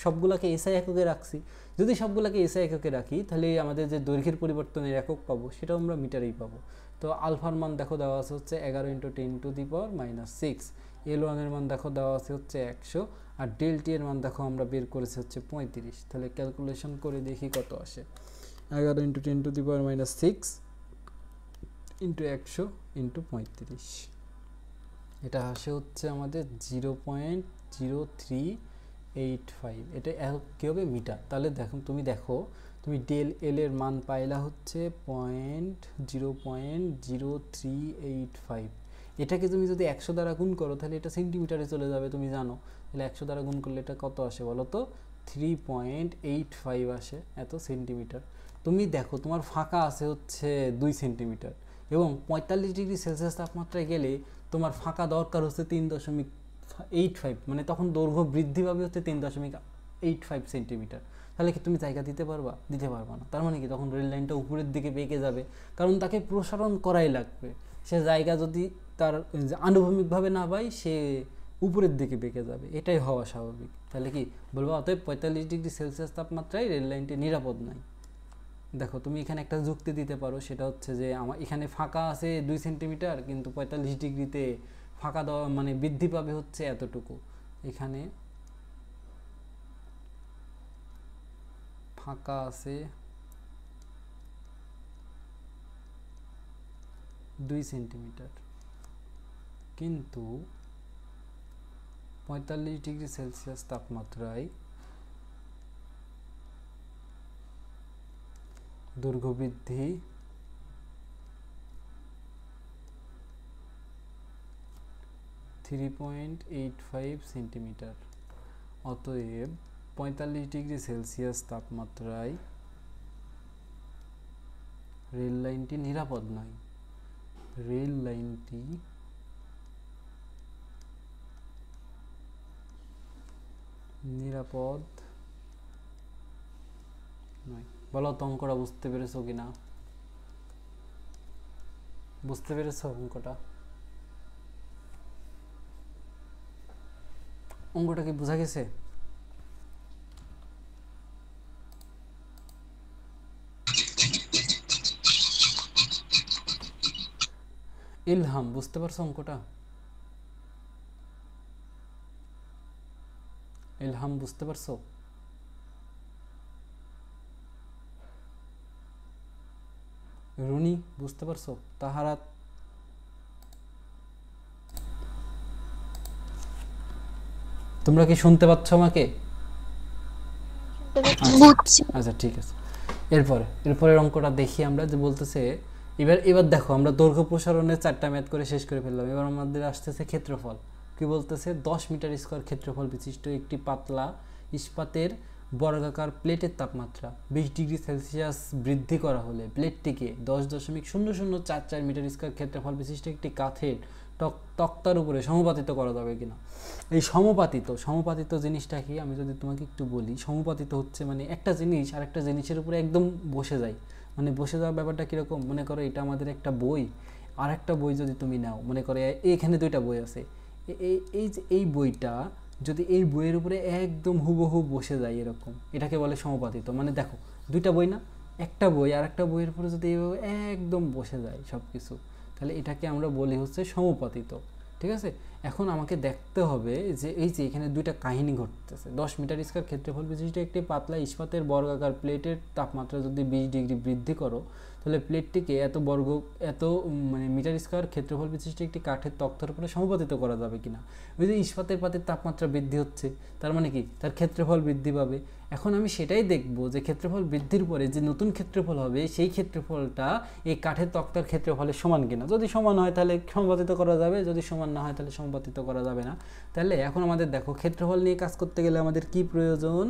সবগুলোকে এসআই এককে রাখছি। যদি সবগুলোকে এসআই এককে রাখি তাহলে আমাদের যে দৈর্ঘ্যের পরিবর্তনের একক পাবো সেটাও আমরা মিটারেই পাবো। তো আলফার মান দেখো দেওয়া আছে হচ্ছে 11 × 10⁻⁻6। L1 এর মান দেখো দেওয়া আছে হচ্ছে 100, আর ডেল টি এর মান দেখো আমরা বের করেছি হচ্ছে 35। তাহলে ক্যালকুলেশন করে দেখি কত আসে। 11 × 10⁻⁻6 × 100 × 35, এটা আসে হচ্ছে আমাদের 0.0385। এটা কী হবে? মিটার। তাহলে দেখো তুমি দেখো তুমি ডেল এল এর মান পাইলা হচ্ছে 0.0385। এটাকে তুমি যদি 100 দ্বারা গুণ করো তাহলে এটা সেন্টিমিটারে চলে যাবে, তুমি জানো। তাহলে 100 দ্বারা গুণ করলে এটা কত আসে বলো তো? 3.85 আসে, এত সেন্টিমিটার। তুমি দেখো তোমার ফাঁকা আছে হচ্ছে 2 সেন্টিমিটার এবং 45 ডিগ্রি সেলসিয়াস তাপমাত্রায় গেলে তোমার ফাঁকা দরকার হচ্ছে 3.85, মানে তখন দৈর্ঘ্য বৃদ্ধি পাবে হচ্ছে 3.85 সেন্টিমিটার। তাহলে কি তুমি জায়গা দিতে পারবা? দিতে পারবা না। তার মানে কি তখন রেল লাইনটা উপরের দিকে বেঁকে যাবে, কারণ তাকে প্রসারণ করাই লাগবে। সে জায়গা যদি তার আনুভূমিকভাবে না পায়, সে উপরের দিকে বেঁকে যাবে, এটাই হওয়া স্বাভাবিক। তাহলে কি বলবো? অতএব 45 ডিগ্রি সেলসিয়াস তাপমাত্রায় রেল লাইনটি নিরাপদ নয়। দেখো তুমি এখানে একটা যুক্তি দিতে পারো, সেটা হচ্ছে যে আমার এখানে ফাঁকা আছে 2 সেন্টিমিটার, কিন্তু 45 ডিগ্রিতে ফাঁকা দেওয়া মানে বৃদ্ধি পাবে হচ্ছে এতটুকু। এখানে ফাঁকা আছে 2 সেন্টিমিটার, কিন্তু 45 ডিগ্রি সেলসিয়াস তাপমাত্রায় দৈর্ঘ্য বৃদ্ধি 3.85 সেন্টিমিটার। অতএব 45 ডিগ্রি সেলসিয়াস তাপমাত্রায় রেল লাইনটি নিরাপদ নয়। রেল লাইনটি নিরাপদ নয়। বলো তো অঙ্কটা বুঝতে পেরেছো কিনা? বুঝতে পেরেছো অঙ্কটা? অঙ্কটা কি বোঝা গেছে? ইলহাম, বুঝতে পারছো অঙ্কটা? ইলহাম, বুঝতে পারছো? রুনি, বুঝতে পারছো? তাহারাত, তোমরা কি শুনতে পাচ্ছ আমাকে? আচ্ছা ঠিক আছে। এরপরের অঙ্কটা দেখি আমরা, যে বলতেছে এবার দেখো আমরা দৈর্ঘ্য প্রসারণের 4টা ম্যাথ করে শেষ করে ফেললাম। এবার আমাদের আসতেছে ক্ষেত্রফল। কি বলতেছে? 10 মিটার স্কয়ার ক্ষেত্রফল বিশিষ্ট একটি পাতলা ইস্পাতের বর্গাকার প্লেটের তাপমাত্রা 20 ডিগ্রি সেলসিয়াস বৃদ্ধি করা হলে প্লেটটিকে 10.0044 মিটার স্কয়ার ক্ষেত্রফল বিশিষ্ট একটি কাঠের তক্তার উপরে সমাপাতিত করা যাবে কিনা। এই সমাপাতিত জিনিসটা কি আমি যদি তোমাকে একটু বলি, সমাপাতিত হচ্ছে মানে একটা জিনিস আর একটা জিনিসের উপরে একদম বসে যায়। মানে বসে যাওয়ার ব্যাপারটা কীরকম? মনে করো এটা আমাদের একটা বই, আর একটা বই যদি তুমি নাও, মনে করো এইখানে 2টা বই আছে, এই যে এই বইটা যদি এই বইয়ের উপরে একদম হুবহু বসে যায় এরকম, এটাকে বলে সমাপাতিত। মানে দেখো 2টা বই না, একটা বই আর একটা বইয়ের উপরে যদি এইভাবে একদম বসে যায় সব কিছু, তাহলে এটাকে আমরা বলি হচ্ছে সমাপাতিত। ঠিক আছে? এখন আমাকে দেখতে হবে যে এই যে এখানে 2টা কাহিনী ঘটতেছে। 10 মিটার স্কয়ার ক্ষেত্রফল বিশিষ্ট একটি পাতলা ইস্পাতের বর্গাকার প্লেটের তাপমাত্রা যদি 20 ডিগ্রি বৃদ্ধি করো, তাহলে প্লেটটিকে এত মানে মিটার স্কয়ার ক্ষেত্রফল বিশিষ্ট একটি কাঠের তক্তার উপরে সমাপাতিত করা যাবে কিনা। ওই যে ইস্পাতের পাতের তাপমাত্রা বৃদ্ধি হচ্ছে, তার মানে কি তার ক্ষেত্রফল বৃদ্ধি পাবে। এখন আমি সেটাই দেখব যে ক্ষেত্রফল বৃদ্ধির পরে যে নতুন ক্ষেত্রফল হবে, সেই ক্ষেত্রফলটা এই কাঠের তক্তার ক্ষেত্রফলের সমান কিনা। যদি সমান হয় তাহলে সমাপাতিত করা যাবে, যদি সমান না হয় তাহলে সমাপাতিত করা যাবে না। তাহলে এখন আমাদের দেখো ক্ষেত্রফল নিয়ে কাজ করতে গেলে আমাদের কি প্রয়োজন?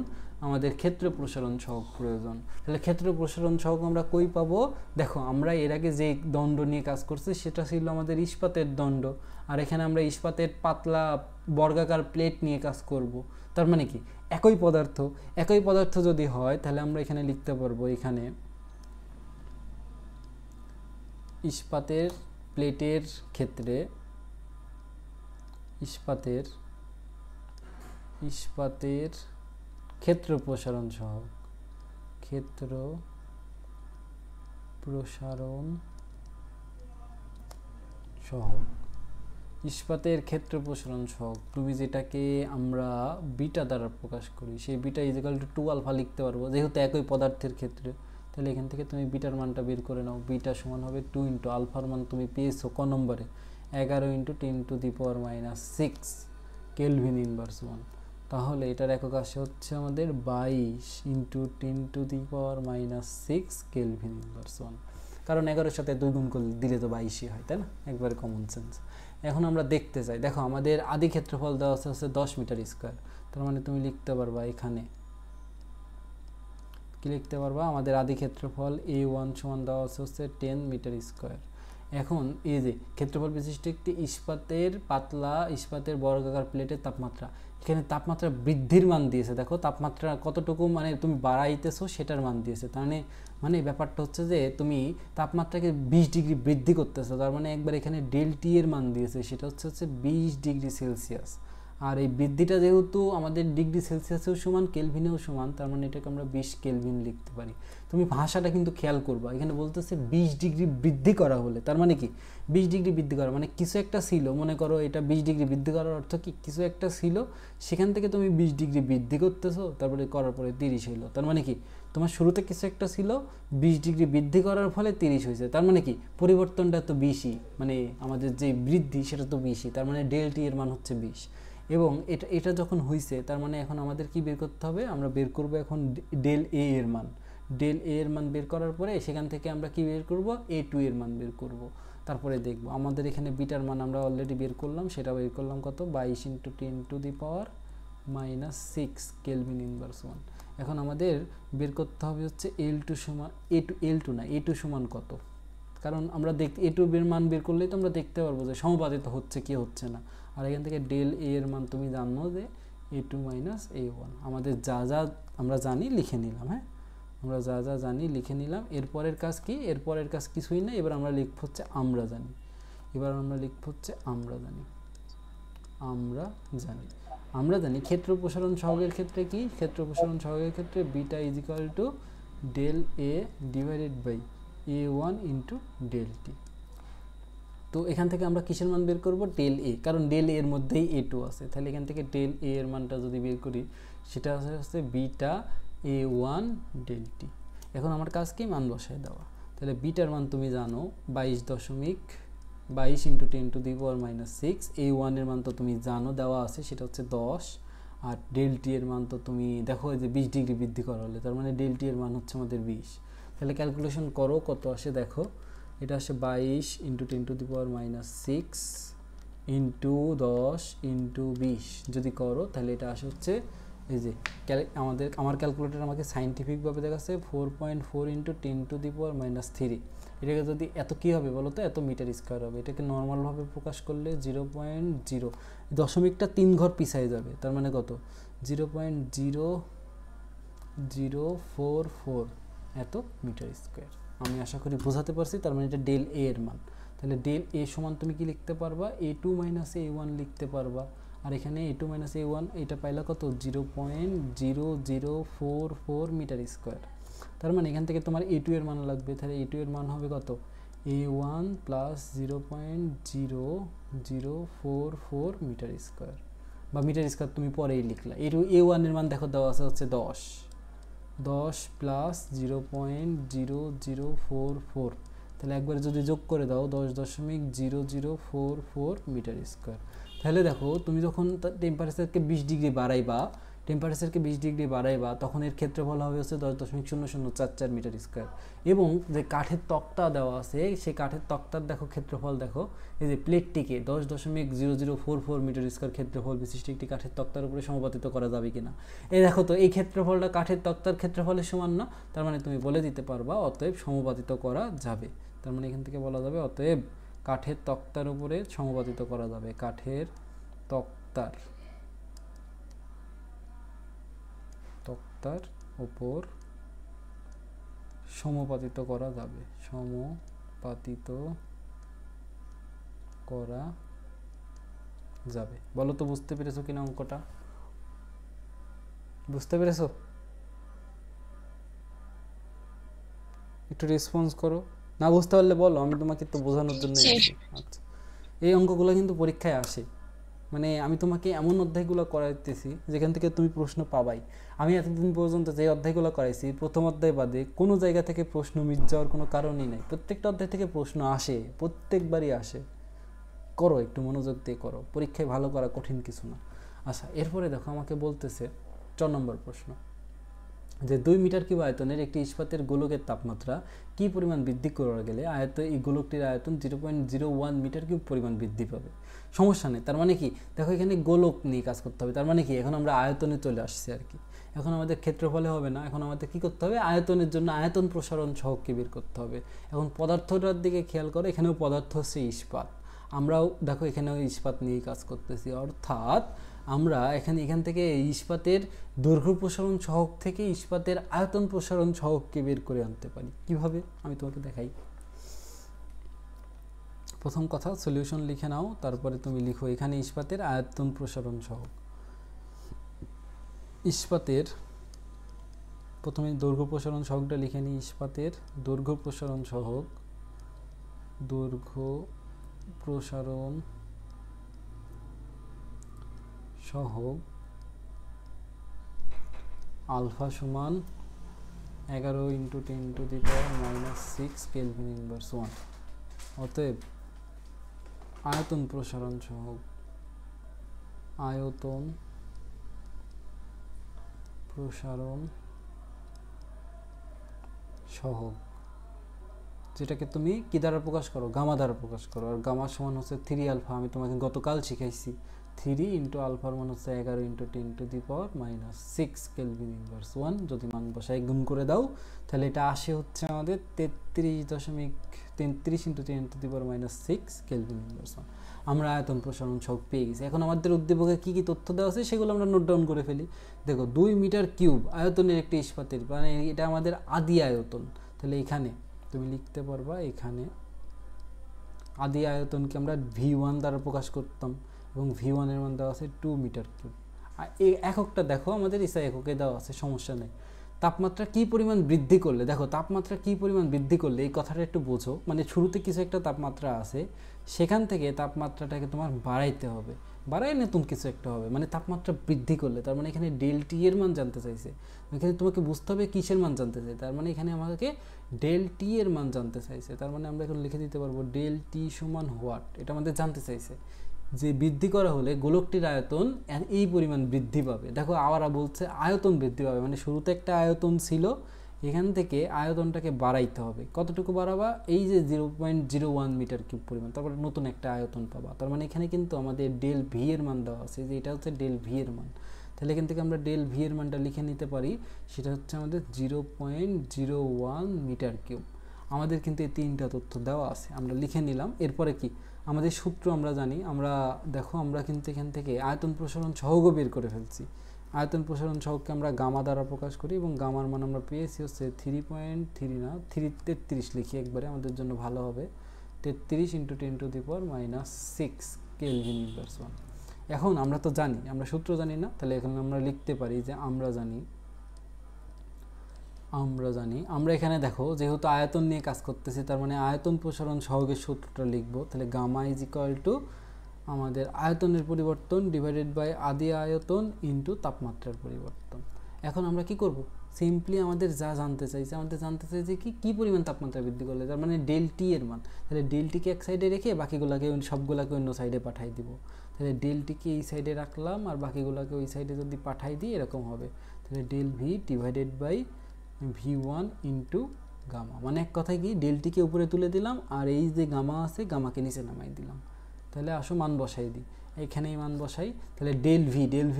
আমাদের ক্ষেত্র প্রসারণ সহগ প্রয়োজন। তাহলে ক্ষেত্র প্রসারণ সহগ আমরা কই পাবো? দেখো আমরা এর আগে যে দণ্ড নিয়ে কাজ করছি সেটা ছিল আমাদের ইস্পাতের দণ্ড, আর এখানে আমরা ইস্পাতের পাতলা বর্গাকার প্লেট নিয়ে কাজ করব। তার মানে কি একই পদার্থ যদি হয় তাহলে আমরা এখানে লিখতে পারবো, এখানে ইস্পাতের প্লেটের ক্ষেত্রে ইস্পাতের ক্ষেত্র প্রসারণ সহগ ইস্পাতের ক্ষেত্র প্রসারণ সহগ তুমি যেটাকে আমরা বিটা দ্বারা প্রকাশ করি, সেই বিটা ইজিক্যাল টু 2 আলফা লিখতে পারবো, যেহেতু একই পদার্থের ক্ষেত্রে। তাহলে এখান থেকে তুমি বিটার মানটা বের করে নাও। বিটা সমান হবে 2 ইন্টু আলফার মান তুমি পেয়েছো ক নম্বরে 11 ইন্টু 10⁻⁻6 কেলভিন ইনভার্স 1। তাহলে এটার একক আসে হচ্ছে আমাদের 22 ইন্টু 10⁻⁻6 কেলভিন ইনভার্স 1, কারণ 11-এর সাথে 2 গুণ করলে দিলে তো 22ই হয়, তাই না? একবারে কমন সেন্স। এখন আমরা দেখতে চাই, দেখো আমাদের আদি ক্ষেত্রফল দেওয়া আছে হচ্ছে 10 মিটার স্কোয়ার, তার মানে তুমি লিখতে পারবা এখানে কি লিখতে পারবা, আমাদের আদি ক্ষেত্রফল A1 সমান দেওয়া আছে হচ্ছে 10 মিটার স্কোয়ার। এখন এই যে ক্ষেত্রফল বিশিষ্ট একটি পাতলা ইস্পাতের বর্গাকার প্লেটের তাপমাত্রা, এখানে তাপমাত্রা বৃদ্ধির মান দিয়েছে, দেখো তাপমাত্রা কতটুকু মানে তুমি বাড়াইতেছো সেটার মান দিয়েছে, তার মানে ব্যাপারটা হচ্ছে যে তুমি তাপমাত্রাকে 20 ডিগ্রি বৃদ্ধি করতেছো, তার মানে একবার এখানে ডেলটি এর মান দিয়েছে, সেটা হচ্ছে 20 ডিগ্রি সেলসিয়াস। আর এই বৃদ্ধিটা যেহেতু আমাদের ডিগ্রি সেলসিয়াসেও সমান কেলভিনেও সমান, তার মানে এটাকে আমরা 20 কেলভিন লিখতে পারি। তুমি ভাষাটা কিন্তু খেয়াল করবা, এখানে বলতেছে 20 ডিগ্রি বৃদ্ধি করা হলে, তার মানে কি 20 ডিগ্রি বৃদ্ধি করা মানে কিছু একটা ছিল, মনে করো এটা 20 ডিগ্রি বৃদ্ধি করার অর্থ কি কিছু একটা ছিল সেখান থেকে তুমি 20 ডিগ্রি বৃদ্ধি করতেছো, তারপরে করার পরে 30 হইলো, তার মানে কি তোমার শুরুতে কিছু একটা ছিল 20 ডিগ্রি বৃদ্ধি করার ফলে 30 হয়েছে, তার মানে কি পরিবর্তনটা তো 20ই, মানে আমাদের যে বৃদ্ধি সেটা তো 20ই, তার মানে ডেলটি এর মান হচ্ছে 20। এবং এটা যখন হয়েছে তার মানে এখন আমাদের কি বের করতে হবে, আমরা বের করব এখন ডেল এ এর মান। ডেল এ এর মান বের করার পরে সেখান থেকে আমরা কি বের করব, A2 এর মান বের করব। তারপরে দেখব আমাদের এখানে বিটার মান আমরা অলরেডি বের করলাম, সেটা বের করলাম কত, 22 ইন্টু 10⁻⁻6 কেলভিন ইনভার্স 1। এখন আমাদের বের করতে হবে হচ্ছে L2 সমান L2 না A2 সমান কত, কারণ আমরা A2 এর মান বের করলেই তো আমরা দেখতে পারবো যে সমাপাতিত হচ্ছে কি হচ্ছে না। আর এখান থেকে ডেল এ এর মান তুমি জানো যে A2 মাইনাস A1, আমাদের যা যা আমরা জানি লিখে নিলাম। হ্যাঁ, আমরা যা যা জানি লিখে নিলাম। এরপরের কাজ কি, এরপরের কাজ কিছুই না, এবার আমরা লিখব হচ্ছে আমরা জানি। আমরা জানি ক্ষেত্র প্রসারণ সহগের ক্ষেত্রে কি, ক্ষেত্র প্রসারণ সহগের ক্ষেত্রে beta is equal to del A divided by A1 into del t. তো এখান থেকে আমরা কিসের মান বের করব, ডেল এ, কারণ ডেল এর মধ্যেই A2 আছে, তাহলে এখান থেকে ডেল এ এর মানটা যদি বের করি সেটা হচ্ছে বিটা A1 ডেল টি। এখন আমার কাজ কি, মান বসায় দেওয়া। তাহলে বিটার মান তুমি জানো 22 ইন্টু 10⁻⁻6, A1 এর মান তো তুমি জানো দেওয়া আছে, সেটা হচ্ছে 10, আর ডেল টি এর মান তো তুমি দেখো যে 20 ডিগ্রি বৃদ্ধি করা হলে, তার মানে ডেল টি এর মান হচ্ছে আমাদের 20। তাহলে ক্যালকুলেশন করো কত আসে, দেখো এটা আসে 22 ইন্টু 10⁻⁻6 ইন্টু 10 ইন্টু 20 যদি করো তাহলে এটা আসে হচ্ছে এই যে আমার ক্যালকুলেটর আমাকে সাইন্টিফিকভাবে দেখাচ্ছে 4.4 ইন্টু 10⁻³ এটাকে যদি এত কী হবে বলো তো, এত মিটার স্কোয়ার হবে। এটাকে নর্মালভাবে প্রকাশ করলে 0.0 দশমিকটা 3 ঘর পিছায় যাবে, তার মানে কত 0.0044 এত মিটার স্কোয়ার। আমি আশা করি বোঝাতে পারছি। তার মানে এটা ডেল এ এর মান। তাহলে ডেল এ সমান তুমি কি লিখতে পারবা, A2 মাইনাস A1 লিখতে পারবা। আর এখানে A2 মাইনাস A1 এটা পাইলা কত 0.0044 মিটার স্কোয়ার। তার মানে এখান থেকে তোমার A2 এর মান লাগবে, তাহলে A2 এর মান হবে কত A1 প্লাস 0.0044 মিটার স্কোয়ার, বা মিটার স্কোয়ার তুমি পরেই লিখলা। A1 এর মান দেখো দেওয়া আছে হচ্ছে 10 প্লাস 0.0044, তাহলে একবারে যদি যোগ করে দাও 10.0044 মিটার স্কোয়ার। তাহলে দেখো তুমি যখন টেম্পারেচারকে 20 ডিগ্রি বাড়াইবা তখন এর ক্ষেত্রফল হবে হচ্ছে 10.0044 মিটার স্কোয়ার। এবং যে কাঠের তক্তা দেওয়া আছে সেই কাঠের তক্তার দেখো ক্ষেত্রফল, দেখো এই যে প্লেটটিকে 10.0044 মিটার স্কোয়ার ক্ষেত্রফল বিশিষ্ট একটি কাঠের তক্তার উপরে সমাপতিত করা যাবে কিনা। এই দেখো তো এই ক্ষেত্রফলটা কাঠের তক্তার ক্ষেত্রফলের সমান না, তার মানে তুমি বলে দিতে পারবা অতএব সমাপতিত করা যাবে। তার মানে এখান থেকে বলা যাবে অতএব কাঠের তক্তার উপরে সমাপতিত করা যাবে, কাঠের তক্তার উপর সমাপতিত করা যাবে, বলো তো বুঝতে পেরেছো কিনা অঙ্কটা? বুঝতে পেরেছো? একটু রেসপন্স করো। না বুঝতে পারলে বলো, আমি তোমাকে তো বোঝানোর জন্য আছি। আচ্ছা, এই অঙ্কগুলো কিন্তু পরীক্ষায় আসে, মানে আমি তোমাকে এমন অধ্যায়গুলো করাইতেছি যেখান থেকে তুমি প্রশ্ন পাবাই। আমি এতদিন পর্যন্ত যে অধ্যায়গুলো করাইছি প্রথম অধ্যায় বাদে কোনো জায়গা থেকে প্রশ্ন মিস যাওয়ার কোনো কারণই নাই। প্রত্যেকটা অধ্যায় থেকে প্রশ্ন আসে, প্রত্যেকবারই আসে। করো, একটু মনোযোগ দিয়ে করো, পরীক্ষায় ভালো করা কঠিন কিছু না। আচ্ছা, এরপরে দেখো আমাকে বলতেছে 4 নম্বর প্রশ্ন যে 2 মিটার কিউব আয়তনের একটি ইস্পাতের গোলকের তাপমাত্রা কি পরিমাণ বৃদ্ধি করা গেলে এই গোলকটির আয়তন 0.01 মিটার কিউব পরিমাণ বৃদ্ধি পাবে। সমস্যা নেই, তার মানে কি দেখো এখানে গোলক নিয়ে কাজ করতে হবে, তার মানে কি এখন আমরা আয়তনে চলে আসছি আর কি। এখন আমাদের ক্ষেত্রফলে হবে না, এখন আমাদের কি করতে হবে, আয়তনের জন্য আয়তন প্রসারণ সহগকে বের করতে হবে। এখন পদার্থটার দিকে খেয়াল করো, এখানেও পদার্থ হচ্ছে ইস্পাত, আমরাও দেখো এখানেও ইস্পাত নিয়ে কাজ করতেছি, অর্থাৎ আমরা এখান থেকে ইস্পাতের দৈর্ঘ্য প্রসারণ সহগ থেকে ইস্পাতের আয়তন প্রসারণ সহগকে বের করে আনতে পারি। কিভাবে আমি তোমাকে দেখাই। প্রথম কথা, সলিউশন লিখে নাও, তারপরে তুমি লিখো এখানে ইস্পাতের আয়তন প্রসারণ সহগ। ইস্পাতের প্রথমে দৈর্ঘ্য প্রসারণ সহগটা লিখে নিই। ইস্পাতের দৈর্ঘ্য প্রসারণ সহগ, দৈর্ঘ্য প্রসারণ সহগ আলফা সমান 11 × 10⁻⁶ কেলভিন ইনভার্স 1। অতএব আয়তন প্রসারণ সহগ, আয়তন প্রসারণ সহগ, যেটাকে তুমি কি দ্বারা প্রকাশ করো, গামা দ্বারা প্রকাশ করো, আর গামা সমান হচ্ছে 3 আলফা। আমি তোমাকে গতকাল শিখাইছি 3 × আলফার মান হচ্ছে 11 × 10⁻⁶ কেলভিন ইনভার্স 1। যদি মান বসায় গুণ করে দাও তাহলে এটা আসে হচ্ছে আমাদের 33.33 × 10⁻⁶ কেলভিন ইনভার্স 1। আমরা আয়তন প্রসারণ সহগ পেয়ে গেছি। এখন আমাদের উদ্দীপকে কি কি তথ্য দেওয়া আছে সেগুলো আমরা নোট ডাউন করে ফেলি। দেখো 2 মিটার কিউব আয়তনের একটি ইস্পাতের, মানে এটা আমাদের আদি আয়তন। তাহলে এখানে তুমি লিখতে পারবা, এখানে আদি আয়তনকে আমরা V1 দ্বারা প্রকাশ করতাম এবং V1 এর মান দেওয়া আছে 2 মিটার কিউব। আর এই এককটা দেখো আমাদের এসআই এককে দেওয়া আছে, সমস্যা নেই। তাপমাত্রা কি পরিমাণ বৃদ্ধি করলে, দেখো তাপমাত্রা কি পরিমাণ বৃদ্ধি করলে এই কথাটা একটু বোঝো। মানে শুরুতে কিছু একটা তাপমাত্রা আছে, সেখান থেকে তাপমাত্রাটাকে তোমার বাড়াইতে হবে, বাড়াই নতুন কিছু একটা হবে, মানে তাপমাত্রা বৃদ্ধি করলে, তার মানে এখানে ∆T এর মান জানতে চাইছে। এখানে তোমাকে বুঝতে হবে কিসের মান জানতে চাই, তার মানে এখানে আমাকে ∆T এর মান জানতে চাইছে। তার মানে আমরা এখন লিখে দিতে পারবো ∆T সমান হোয়াট, এটা আমাদের জানতে চাইছে যে বৃদ্ধি করা হলে গোলকটির আয়তন এই পরিমাণ বৃদ্ধি পাবে। দেখো আবার বলছে আয়তন বৃদ্ধি পাবে, মানে শুরুতে একটা আয়তন ছিল, এখান থেকে আয়তনটাকে বাড়াইতে হবে। কতটুকু বাড়াবা, এই যে 0.01 মিটার কিউব পরিমাণ, তারপরে নতুন একটা আয়তন পাবা। তার মানে এখানে কিন্তু আমাদের ∆V এর মান দেওয়া আছে, যে এটা হচ্ছে ∆V এর মান। তাহলে এখান থেকে আমরা ∆V এর মানটা লিখে নিতে পারি, সেটা হচ্ছে আমাদের 0.01 মিটার কিউব। আমাদের কিন্তু এই তিনটা তথ্য দেওয়া আছে, আমরা লিখে নিলাম। এরপরে কি আমাদের সূত্র আমরা জানি, আমরা দেখো আমরা কিন্তু এখান থেকে আয়তন প্রসারণ সহগও বের করে ফেলছি। আয়তন প্রসারণ সহগকে আমরা গামা দ্বারা প্রকাশ করি এবং গামার মান আমরা পেয়েছি হচ্ছে 3.3 না 33 লিখি একবারে, আমাদের জন্য ভালো হবে। 33 × 10⁻⁶ কেলভিন ইনভার্স 1। এখন আমরা তো জানি, আমরা সূত্র জানি না, তাহলে এখন আমরা লিখতে পারি যে আমরা জানি আমরা এখানে দেখো যেহেতু আয়তন নিয়ে কাজ করতেছি, তার মানে আয়তন প্রসারণ সহগের সূত্রটা লিখবো। তাহলে গামা = আমাদের আয়তনের পরিবর্তন ডিভাইডেড বাই আদি আয়তন ইনটু তাপমাত্রার পরিবর্তন। এখন আমরা কি করব, সিম্পলি আমাদের যা জানতে চাইছে, আমাদের জানতে চাইছে কি পরিমাণ তাপমাত্রা বৃদ্ধি করলে, তার মানে ∆T এর মান। তাহলে ∆T-কে এক সাইডে রেখে বাকিগুলোকে সবগুলোকে অন্য সাইডে পাঠাই দিব। তাহলে ∆T-কে এই সাইডে রাখলাম আর বাকিগুলোকে ওই সাইডে যদি পাঠাই দিই এরকম হবে। তাহলে ∆V divided by V1 into gamma, মানে এক কথায় কি ∆T-কে উপরে তুলে দিলাম আর এই যে গামা আছে গামাকে নিচে নামাই দিলাম। তাহলে আসো মান বসাই দিই, এইখানেই মান বসাই। তাহলে ∆V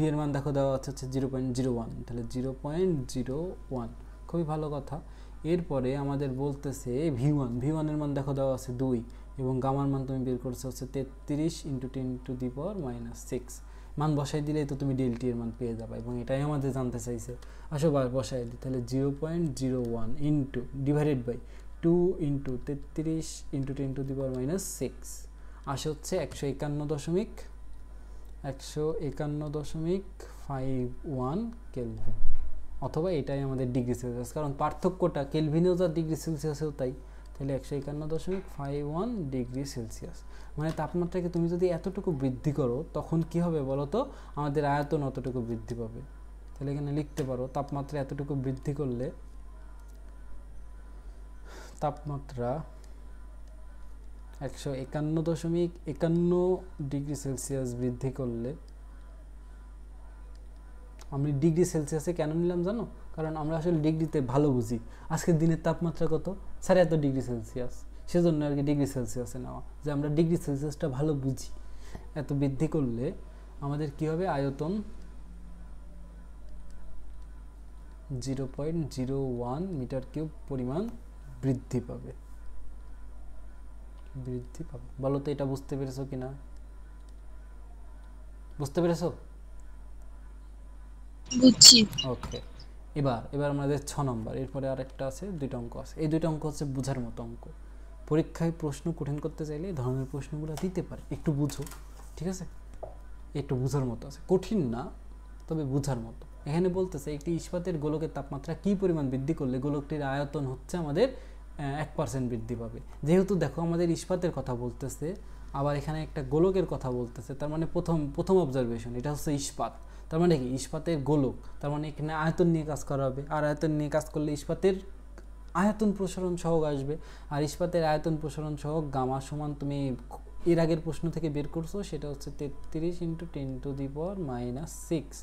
এর মান দেখো দেওয়া আছে 0.01, তাহলে 0.01, খুবই ভালো কথা। এরপরে আমাদের বলতেছে V1 এর মান দেখো দেওয়া আছে 2 এবং গামার মান তুমি বের করছো হচ্ছে 33 × 10⁻⁶। মান বসাই দিলেই তো তুমি ∆T এর মান পেয়ে যাবে এবং এটাই আমাদের জানতে চাইছে। আসো বসাই দিই, তাহলে 0.01 ইন্টু ডিভাইডেড বাই 2 × 33 × 10⁻⁶ আসে হচ্ছে 151.51 কেলভিন, অথবা এটাই আমাদের ডিগ্রি সেলসিয়াস, কারণ পার্থক্যটা কেলভিনেও যা ডিগ্রি সেলসিয়াসেও তাই। তাহলে 151.51 ডিগ্রি সেলসিয়াস, মানে তাপমাত্রাকে তুমি যদি এতটুকু বৃদ্ধি করো তখন কি হবে বলো তো, আমাদের আয়তন অতটুকু বৃদ্ধি পাবে। তাহলে এখানে লিখতে পারো তাপমাত্রা এতটুকু বৃদ্ধি করলে, তাপমাত্রা 151.51 ডিগ্রি সেলসিয়াস বৃদ্ধি করলে আমি ডিগ্রি সেলসিয়াসে কেন নিলাম জানো? কারণ আমরা আসলে ডিগ্রিতে ভালো বুঝি। আজকের দিনের তাপমাত্রা কত? 1.5 ডিগ্রি সেলসিয়াস, সেজন্য আর কি ডিগ্রি সেলসিয়াসে নেওয়া, যে আমরা ডিগ্রি সেলসিয়াসটা ভালো বুঝি। এত বৃদ্ধি করলে আমাদের কি হবে? আয়তন 0.01 মিটার কিউব পরিমাণ বৃদ্ধি পাবে। বলো তো এটা বুঝতে পেরেছো কিনা? বুঝতে পেরেছো? বুঝছি। ওকে, এবার আমাদের 6 নম্বর। এরপরে আরেকটা আছে, 2টা অঙ্ক আছে। এই 2টা অঙ্ক হচ্ছে বোঝার মতো অঙ্ক। পরীক্ষায় প্রশ্ন কঠিন করতে চাইলে এই ধরনের প্রশ্নগুলো দিতে পারে। একটু বুঝো, ঠিক আছে? একটু বুঝার মতো আছে, কঠিন না, তবে বুঝার মতো। এখানে বলতেছে একটি ইস্পাতের গোলকের তাপমাত্রা কি পরিমাণ বৃদ্ধি করলে গোলকটির আয়তন হচ্ছে আমাদের 1% বৃদ্ধি পাবে। যেহেতু দেখো আমাদের ইস্পাতের কথা বলতেছে, আবার এখানে একটা গোলকের কথা বলতেছে, তার মানে প্রথম অবজারভেশন এটা হচ্ছে ইস্পাত। তার মানে কি? ইস্পাতের গোলক, তার মানে এখানে আয়তন নিয়ে কাজ করা হবে। আর আয়তন নিয়ে কাজ করলে ইস্পাতের আয়তন প্রসারণ সহগ আসবে। আর ইস্পাতের আয়তন প্রসারণ সহগ গামা সমান, তুমি এর আগের প্রশ্ন থেকে বের করছো, সেটা হচ্ছে 33 × 10⁻⁶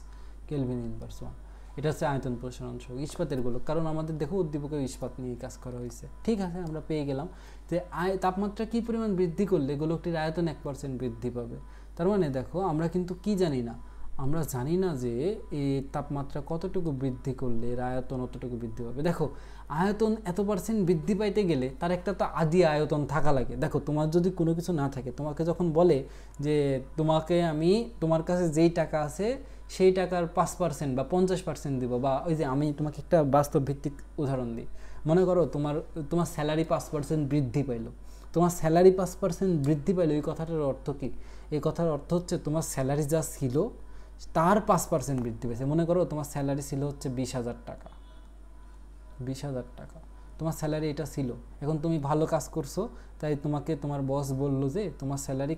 কেলভিন ইনভার্স 1। এটা হচ্ছে আয়তন প্রসারণ সহগ ইস্পাতের গোলক। কারণ আমাদের দেখো উদ্দীপকে ইস্পাত নিয়ে কাজ করা হয়েছে। ঠিক আছে, আমরা পেয়ে গেলাম যে তাপমাত্রা কি পরিমাণ বৃদ্ধি করলে গোলকটির আয়তন 1% বৃদ্ধি পাবে। তার মানে দেখো আমরা কিন্তু কি জানি না, আমরা জানি না যে এই তাপমাত্রা কতটুকু বৃদ্ধি করলে এর আয়তন অতটুকু বৃদ্ধি পাবে। দেখো আয়তন এত % বৃদ্ধি পাইতে গেলে তার একটা তো আদি আয়তন থাকা লাগে। দেখো তোমার যদি কোনো কিছু না থাকে, তোমাকে যখন বলে যে তোমাকে আমি তোমার কাছে যেই টাকা আছে সেই টাকার 5% বা 50% দিব, বা ওই যে আমি তোমাকে একটা বাস্তব ভিত্তিক উদাহরণ দিই। মনে করো তোমার স্যালারি 5% বৃদ্ধি পাইলো। তোমার স্যালারি 5% বৃদ্ধি পাইলো, এই কথাটার অর্থ কি? এই কথার অর্থ হচ্ছে তোমার স্যালারি যা ছিল তার 5% বৃদ্ধি পেয়েছে। মনে করো তোমার স্যালারি ছিল হচ্ছে 20,000 টাকা, 20,000 টাকা তোমার স্যালারি এটা ছিল। এখন তুমি ভালো কাজ করছো, তাই তোমাকে তোমার বস বললো যে তোমার স্যালারি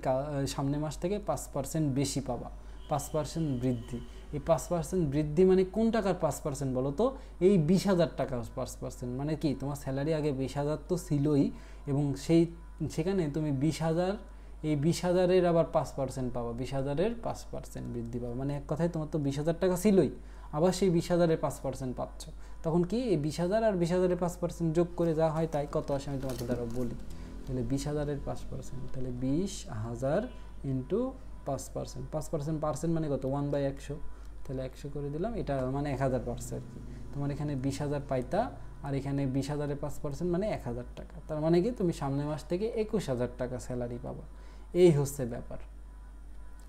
সামনের মাস থেকে 5% বেশি পাবা, 5% বৃদ্ধি। এই 5% বৃদ্ধি মানে কোন টাকার 5% বলো তো? এই 20,000 টাকার 5%। মানে কি? তোমার স্যালারি আগে 20,000 তো ছিলই, এবং সেখানে তুমি 20,000, এই 20,000-এর আবার 5% পাবা, 20,000-এর 5% বৃদ্ধি পাবা। মানে এক কথায় তোমার তো 20,000 টাকা ছিলই, আবার সেই 20,000-এর 5% পাচ্ছ। তখন কি এই 20,000 আর 20,000-এর 5% যোগ করে যা হয় তাই কত আসে আমি তোমাকে দ্বারা বলি। তাহলে 20,000-এর 5%, তাহলে 20,000 × 5%। 5% মানে কত? 1/100। তাহলে 100 করে দিলাম, এটা মানে 1,000 পারছে আর কি। তোমার এখানে 20,000 পাইতা, আর এখানে 20,000-এর 5% মানে 1,000 টাকা। তার মানে কি? তুমি সামনের মাস থেকে 21,000 টাকা স্যালারি পাবা। এই হচ্ছে ব্যাপার,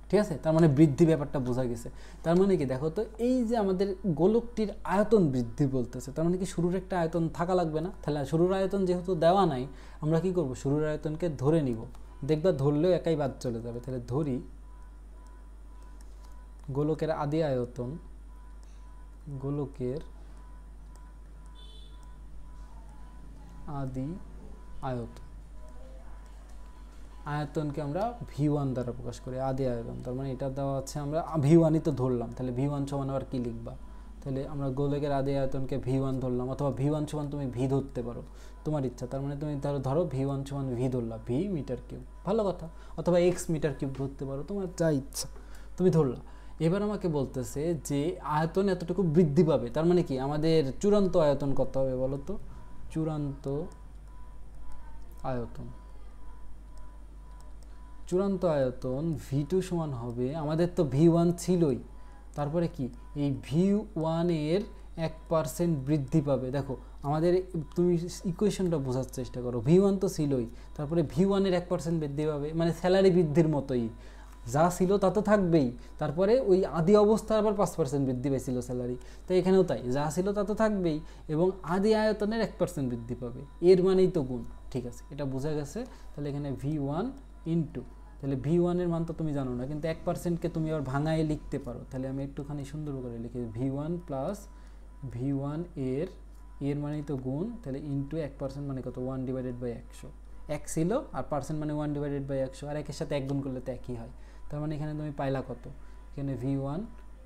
ঠিক আছে? তার মানে বৃদ্ধি ব্যাপারটা বোঝা গেছে। তার মানে কি? দেখো তো, এই যে আমাদের গোলকটির আয়তন বৃদ্ধি বলতেছে, তার মানে কি শুরুর একটা আয়তন থাকা লাগবে না? তাহলে শুরুর আয়তন যেহেতু দেওয়া নাই, আমরা কি করব? শুরুর আয়তনকে ধরে নিব। দেখবা ধরলেও একাই বাদ চলে যাবে। তাহলে ধরি গোলকের আদি আয়তন, গোলকের আদি আয়তন, আয়তনকে আমরা V1 দ্বারা প্রকাশ করি, আদি আয়তন। তার মানে এটা দেওয়া আছে, আমরা V1-ই তো ধরলাম। তাহলে V1 সমান আবার কি লিখবা? তাহলে আমরা গোলকের আদি আয়তনকে V1 ধরলাম, অথবা V1 সমান তুমি V ধরতে পারো, তোমার ইচ্ছা। তার মানে তুমি ধরো V1 সমান V ধরলা, V মিটার কিউব, ভালো কথা। অথবা X মিটার কিউব ধরতে পারো, তোমার যা ইচ্ছা তুমি ধরলা। এবার আমাকে বলতেছে যে আয়তন এতটুকু বৃদ্ধি পাবে। তার মানে কি? আমাদের চূড়ান্ত আয়তন কত হবে বলো তো? চূড়ান্ত আয়তন V2 সমান হবে, আমাদের তো V1 ছিলই, তারপরে কি? এই V1-এর 1% বৃদ্ধি পাবে। দেখো আমাদের, তুমি ইকুয়েশনটা বোঝার চেষ্টা করো। V1 তো ছিলই, তারপরে V1-এর 1% বৃদ্ধি পাবে, মানে স্যালারি বৃদ্ধির মতোই, যা ছিল তা তো থাকবেই। তারপরে ওই আদি অবস্থার আবার 5% বৃদ্ধি পেয়েছিল স্যালারি, তাই এখানেও তাই, যা ছিল তা তো থাকবেই, এবং আদি আয়তনের 1% বৃদ্ধি পাবে, এর মানেই তো গুণ। ঠিক আছে, এটা বোঝা গেছে। তাহলে এখানে V1 ইন্টু, তাহলে V1-এর মান তো তুমি জানো না, কিন্তু 1%-কে তুমি আবার ভাঙায় লিখতে পারো। তাহলে আমি একটুখানি সুন্দর করে লিখি, V1 প্লাস V1 এর মানেই তো গুণ, তাহলে ইন্টু 1% মানে কত? 1/100। 1 ছিল আর পার্সেন্ট মানে 1/100, আর একের সাথে 1 গুণ করলে তো একই হয়। তার মানে এখানে তুমি পাইলা কত? এখানে V1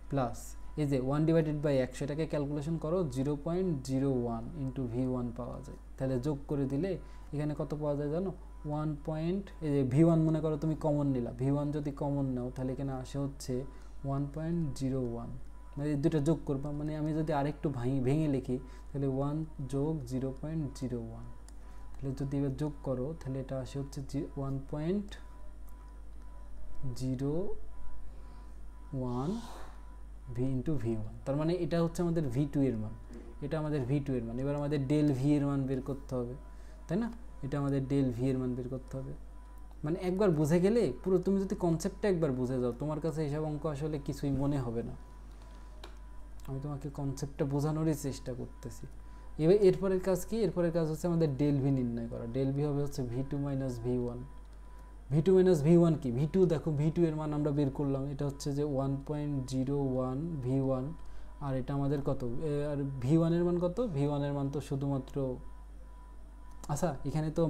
প্লাস এই যে 1/100, এটাকে ক্যালকুলেশন করো, 0.01 ইন্টু V1 পাওয়া যায়। তাহলে যোগ করে দিলে এখানে কত পাওয়া যায় জানো? 1 পয়েন্ট, এই যে V1 মনে করো তুমি কমন নিলা, V1 যদি কমন নাও তাহলে এখানে আসে হচ্ছে 1.01। মানে এই দুটো যোগ করবা, মানে আমি যদি আরেকটু ভেঙে লিখি তাহলে 1 যোগ 0.01, তাহলে যদি এবার যোগ করো তাহলে এটা আসে হচ্ছে 1.01 ভি ইন্টু ভি1। তার মানে এটা হচ্ছে আমাদের ভি2 এর মান, এটা আমাদের ভি2 এর মান। এবার আমাদের ডেল ভি এর মান বের করতে হবে, তাই না? এটা আমাদের ডেল ভি এর মান বের করতে হবে। মানে একবার বুঝে গেলে পুরো, তুমি যদি কনসেপ্টটা একবার বুঝে যাও, তোমার কাছে এইসব অঙ্ক আসলে কিছুই মনে হবে না। আমি তোমাকে কনসেপ্টটা বোঝানোরই চেষ্টা করতেছি। এবার এরপরের কাজ কি? এরপরের কাজ হচ্ছে আমাদের ডেল ভি নির্ণয় করা। ডেল ভি হবে হচ্ছে ভি2 মাইনাস ভি1। ভি2 মাইনাস ভি1 কি? ভি2 দেখো, ভি2 এর মান আমরা বের করলাম, এটা হচ্ছে যে 1.01 ভি1, আর এটা আমাদের কত, আর ভি1 এর মান কত? ভি1 এর মান তো শুধুমাত্র, আচ্ছা এখানে তো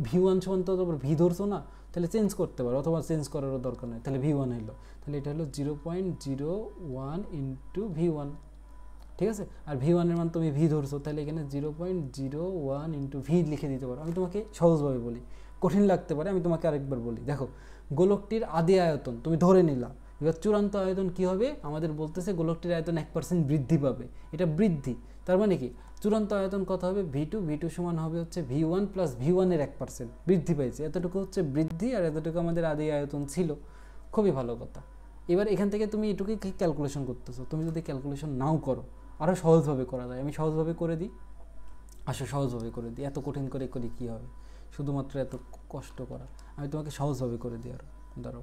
ভি1 সমান তো ভি ধরছো না, তাহলে চেঞ্জ করতে পারো, অথবা চেঞ্জ করারও দরকার নেই, তাহলে ভি1 হলো, তাহলে এটা হলো 0.01 ইন্টু ভি1, ঠিক আছে? আর ভি1 এর মান তুমি ভি ধরছো, তাহলে এখানে 0.01 ইন্টু ভি লিখে দিতে পারো। আমি তোমাকে সহজভাবে বলি, কঠিন লাগতে পারে, আমি তোমাকে আরেকবার বলি। দেখো, গোলকটির আদি আয়তন তুমি ধরে নিলা, এবার চূড়ান্ত আয়তন কি হবে? আমাদের বলতেছে গোলকটির আয়তন 1% বৃদ্ধি পাবে, এটা বৃদ্ধি। তার মানে কি? চূড়ান্ত আয়তন কত হবে? ভি2 সমান হবে হচ্ছে ভি1 প্লাস ভি1 এর 1% বৃদ্ধি পাইছে, এতটুকু হচ্ছে বৃদ্ধি, আর এতটুকু আমাদের আদি আয়তন ছিল। খুবই ভালো কথা। এবার এখান থেকে তুমি এটুকুই ক্যালকুলেশন করতেছো। তুমি যদি ক্যালকুলেশন নাও করো, আরও সহজভাবে করা যায়, আমি সহজভাবে করে দিই। আসো সহজভাবে করে দিই, এত কঠিন করে করি কী হবে, শুধুমাত্র এত কষ্ট করা। আমি তোমাকে সহজভাবে করে দিই আরও। ধরো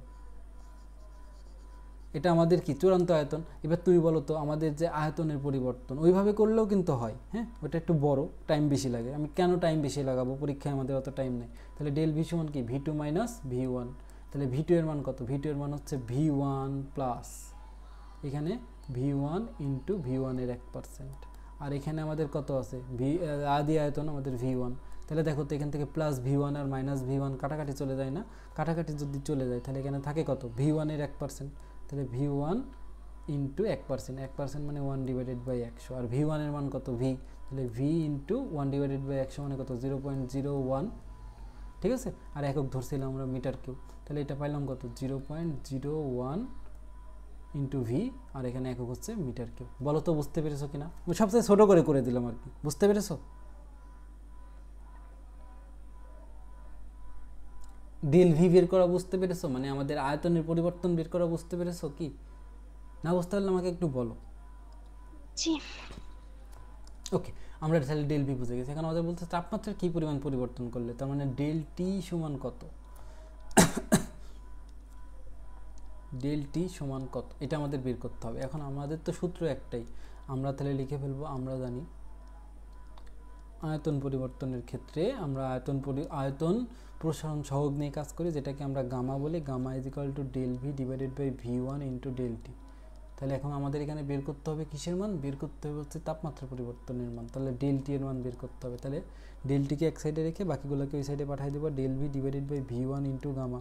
এটা আমাদের কি? চূড়ান্ত আয়তন। এবার তুমি বলো তো, আমাদের যে আয়তনের পরিবর্তন ওইভাবে করলেও কিন্তু হয়, হ্যাঁ, ওটা একটু বড়, টাইম বেশি লাগে। আমি কেন টাইম বেশি লাগাবো? পরীক্ষায় আমাদের অত টাইম নেই। তাহলে ডেল ভি সমান কি? ভি2 মাইনাস ভি1। তাহলে ভি2 এর মান কত? ভি2 এর মান হচ্ছে ভি1 প্লাস, এখানে ভি1 ইন্টু ভি1 এর 1%, আর এখানে আমাদের কত আছে? আদি আয়তন আমাদের ভি1। তাহলে দেখো তো, এখান থেকে প্লাস ভি1 আর মাইনাস ভি1 কাটাকাটি চলে যায় না? কাটাকাটি যদি চলে যায় তাহলে এখানে থাকে কত? ভি1 এর 1%, তাহলে ভি1 ইন্টু 1%, 1% মানে 1/100, আর ভি1 এর মান কত? ভি, তাহলে ভি ইন্টু 1/100 মানে কত? 0.01, ঠিক আছে? আর একক ধরছিলাম আমরা মিটার কিউব, তাহলে এটা পাইলাম কত? 0.01 ইন্টু ভি, আর এখানে একক হচ্ছে মিটার কিউব। বলো তো বুঝতে পেরেছো কিনা? সবচেয়ে ছোট করে দিলাম আর কি, বুঝতে পেরেছো? ডেল ভি বের করা বুঝতে পেরেছো? মানে আমাদের আয়তনের পরিবর্তন বের করা বুঝতে পেরেছো কি? না বুঝতে পারলে আমাকে একটু বলো। জি। ওকে, আমরা তাহলে ডেল ভি বুঝে গেছি। এখন আমাদের বলতে তাপমাত্রার কি পরিমাণ পরিবর্তন করলে, তার মানে ডেল টি সমান কত? ডেল টি সমান কত, এটা আমাদের বের করতে হবে। এখন আমাদের তো সূত্র একটাই, আমরা তাহলে লিখে ফেলবো। আমরা জানি আয়তন পরিবর্তনের ক্ষেত্রে আমরা আয়তন প্রসারণ সহগ নিয়ে কাজ করি, যেটাকে আমরা গামা বলি। Gamma is equal to del V divided by V one into del t. তাহলে এখন আমাদের এখানে বের করতে হবে কিসের মান? বের করতে হবে হচ্ছে তাপমাত্রা পরিবর্তনের মান। তাহলে ডেল টি এর মান বের করতে হবে। তাহলে ডেল টিকে এক সাইডে রেখে বাকিগুলোকে ওই সাইডে পাঠিয়ে দেবো। Del V divided by V one into gamma.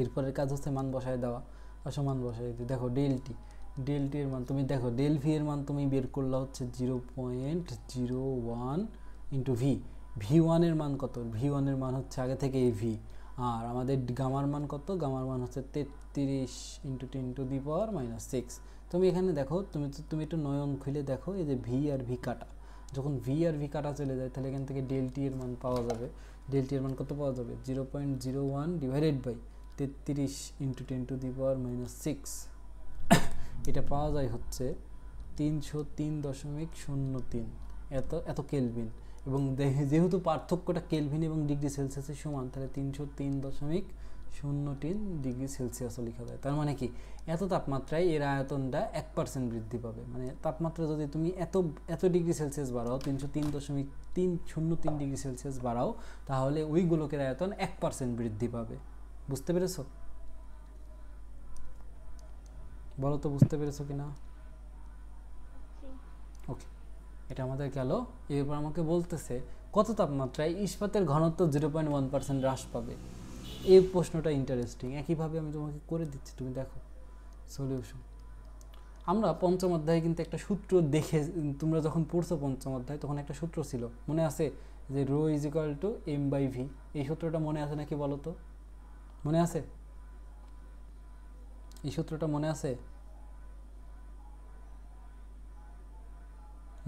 এরপরের কাজ হচ্ছে মান বসায় দেওয়া। আসো মান বসায় দিই। দেখো ডেল টি এর মান তুমি দেখো, ডেল ভি এর মান তুমি বের করলা হচ্ছে 0.01 ইন্টু ভি। ভি1 এর মান কত? ভি1 এর মান হচ্ছে আগে থেকে এই ভি। আর আমাদের গামার মান কত? গামার মান হচ্ছে 33 ইন্টু 10⁻⁶। তুমি এখানে দেখো, তুমি একটু নয়ন খুলে দেখো, এই যে ভি আর ভি কাটা, যখন ভি আর ভি কাটা চলে যায় তাহলে এখান থেকে ডেল টি এর মান পাওয়া যাবে। ডেল টি এর মান কত পাওয়া যাবে? 0.01 ডিভাইডেড বাই 33 ইন্টু 10⁻⁶। এটা পাওয়া যায় হচ্ছে 303.03 এত কেলভিন। এবং যেহেতু পার্থক্যটা কেলভিন এবং ডিগ্রি সেলসিয়াসের সমান, তাহলে 303.03 ডিগ্রি সেলসিয়াসও লেখা যায়। তার মানে কি? এত তাপমাত্রায় এর আয়তনটা 1% বৃদ্ধি পাবে। মানে তাপমাত্রা যদি তুমি এত ডিগ্রি সেলসিয়াস বাড়াও, 303.303 ডিগ্রি সেলসিয়াস বাড়াও, তাহলে ওই গোলকের আয়তন 1% বৃদ্ধি পাবে। বুঝতে পেরেছো? বলো তো বুঝতে পেরেছো কিনা? ওকে, এটা আমাদের গেল। এরপর আমাকে বলতেছে কত তাপমাত্রায় ইস্পাতের ঘনত্ব 0.1% হ্রাস পাবে। এই প্রশ্নটা ইন্টারেস্টিং। একইভাবে আমি তোমাকে করে দিচ্ছি, তুমি দেখো সলিউশন। আমরা পঞ্চম অধ্যায়ে কিন্তু একটা সূত্র দেখে, তোমরা যখন পড়ছো পঞ্চম অধ্যায়, তখন একটা সূত্র ছিল, মনে আছে? যে rho is equal to m by v. এই সূত্রটা মনে আছে নাকি বলো তো? মনে আছে? এই সূত্রটা মনে আছে?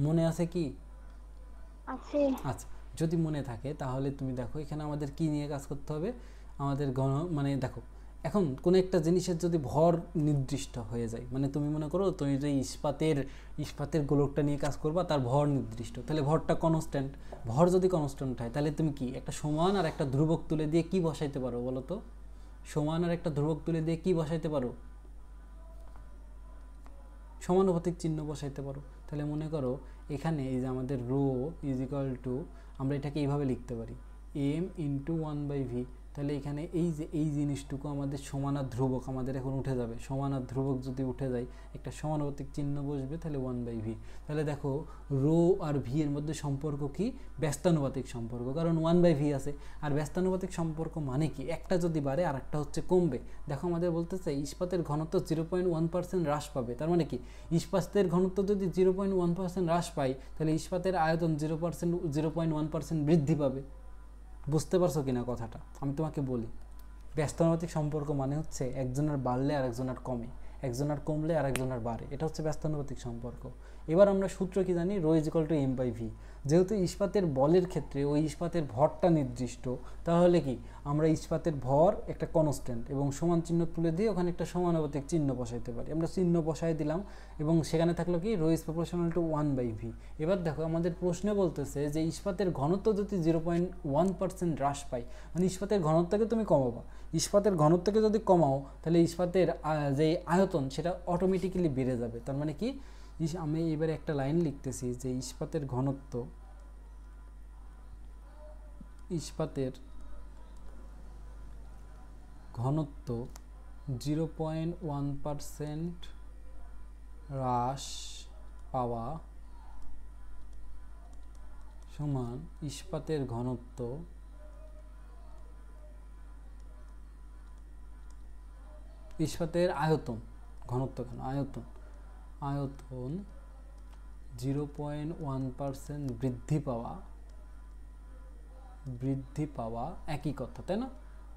মনে আছে কি? আছে। আচ্ছা, যদি মনে থাকে তাহলে তুমি দেখো এখানে আমাদের কি নিয়ে কাজ করতে হবে। আমাদের মানে দেখো, এখন কোনো একটা জিনিসের যদি ভর নির্দিষ্ট হয়ে যায়, মানে তুমি মনে করো তুমি যে ইস্পাতের গোলকটা নিয়ে কাজ করবা, তার ভর নির্দিষ্ট, তাহলে ভরটা কনস্ট্যান্ট। ভর যদি কনস্ট্যান্ট হয় তাহলে তুমি কি একটা সমান আর একটা ধ্রুবক তুলে দিয়ে কি বসাইতে পারো বলো তো? সমান আর একটা ধ্রুবক তুলে দিয়ে কি বসাইতে পারো? সমানুপাতিক চিহ্ন বসাইতে পারো। তাহলে মনে করো এখানে এই যে আমাদের রো ইজ ইকুয়াল টু, আমরা এটাকে এইভাবে লিখতে পারি এম ইন্টু 1/v। তাহলে এখানে এই জিনিসটুকু আমাদের সমান আর ধ্রুবক আমাদের এখন উঠে যাবে। সমান আর ধ্রুবক যদি উঠে যায়, একটা সমানুপাতিক চিহ্ন বসবে, তাহলে 1/v। তাহলে দেখো রো আর ভি এর মধ্যে সম্পর্ক কি? ব্যস্তানুপাতিক সম্পর্ক, কারণ 1/v আছে। আর ব্যস্তানুপাতিক সম্পর্ক মানে কি? একটা যদি বাড়ে আর একটা হচ্ছে কমবে। দেখো আমাদের বলতেছে ইস্পাতের ঘনত্ব 0.1% হ্রাস পাবে। তার মানে কি? ইস্পাতের ঘনত্ব যদি 0.1% হ্রাস পায়, তাহলে ইস্পাতের আয়তন 0.1% বৃদ্ধি পাবে। বুঝতে পারছো কিনা কথাটা? আমি তোমাকে বলি, ব্যস্তানুপাতিক সম্পর্ক মানে হচ্ছে একজনের বাড়লে আর একজনের কমে, একজনের কমলে আর একজনের বাড়ে, এটা হচ্ছে ব্যস্তানুপাতিক সম্পর্ক। এবার আমরা সূত্র কি জানি? Rho is equal to m/v। যেহেতু ইস্পাতের বলের ক্ষেত্রে ওই ইস্পাতের ভরটা নির্দিষ্ট, তাহলে কি আমরা ইস্পাতের ভর একটা কনস্ট্যান্ট এবং সমান চিহ্ন তুলে দিয়ে ওখানে একটা সমানুপাতিক চিহ্ন বসাইতে পারি। আমরা চিহ্ন বসাই দিলাম এবং সেখানে থাকলো কি? Rho is proportional to 1/v। এবার দেখো আমাদের প্রশ্নে বলতেছে যে ইস্পাতের ঘনত্ব যদি 0.1% হ্রাস পায়, মানে ইস্পাতের ঘনত্বকে তুমি কমাবা। ইস্পাতের ঘনত্বকে যদি কমাও, তাহলে ইস্পাতের যে আয়তন সেটা অটোমেটিক্যালি বেড়ে যাবে। তার মানে কি? আমি এবারে একটা লাইন লিখতেছি যে ইস্পাতের ঘনত্ব 0.1% হ্রাস পাওয়া সমান ইস্পাতের ঘনত্ব ইস্পাতের আয়তন, ঘনত্ব কেন, আয়তন 0.1% বৃদ্ধি পাওয়া একই কথা, তাই না?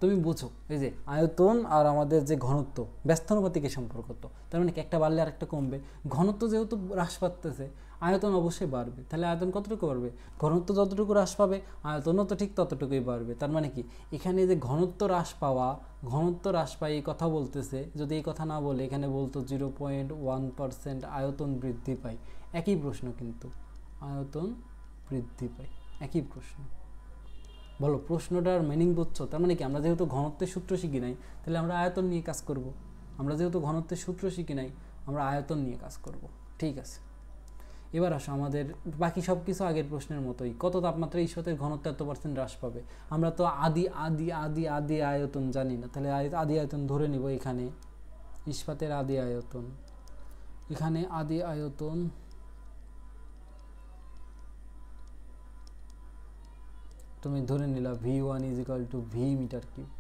তুমি বুঝো, এই যে আয়তন আর আমাদের যে ঘনত্ব ব্যস্তানুপাতিকের সম্পর্ক, তো তার মানে কি একটা বাড়লে আর একটা কমবে। ঘনত্ব যেহেতু হ্রাস পাচ্ছে, আয়তন অবশ্যই বাড়বে। তাহলে আয়তন কতটুকু বাড়বে? ঘনত্ব যতটুকু হ্রাস পাবে আয়তনও তো ঠিক ততটুকুই বাড়বে। তার মানে কি এখানে যে ঘনত্ব হ্রাস পাই এই কথা বলতেছে, যদি এই কথা না বলে এখানে বলতো 0.1% আয়তন বৃদ্ধি পায়, একই প্রশ্ন কিন্তু, আয়তন বৃদ্ধি পায়, একই প্রশ্ন। বলো প্রশ্নটার মিনিং বুঝছো? তার মানে কি আমরা যেহেতু ঘনত্বের সূত্র শিখি নাই, তাহলে আমরা আয়তন নিয়ে কাজ করব। আমরা যেহেতু ঘনত্বের সূত্র শিখি নাই, আমরা আয়তন নিয়ে কাজ করব। ঠিক আছে, এবার আসো আমাদের বাকি সব কিছু আগের প্রশ্নের মতোই। কত তাপমাত্রায় ইস্পাতের ঘনত্ব এত % হ্রাস পাবে? আমরা তো আদি আয়তন জানি না, তাহলে আদি আয়তন ধরে নিব। এখানে ইস্পাতের আদি আয়তন, এখানে আদি আয়তন তুমি ধরে নিলা V1 = V মিটার কিউব।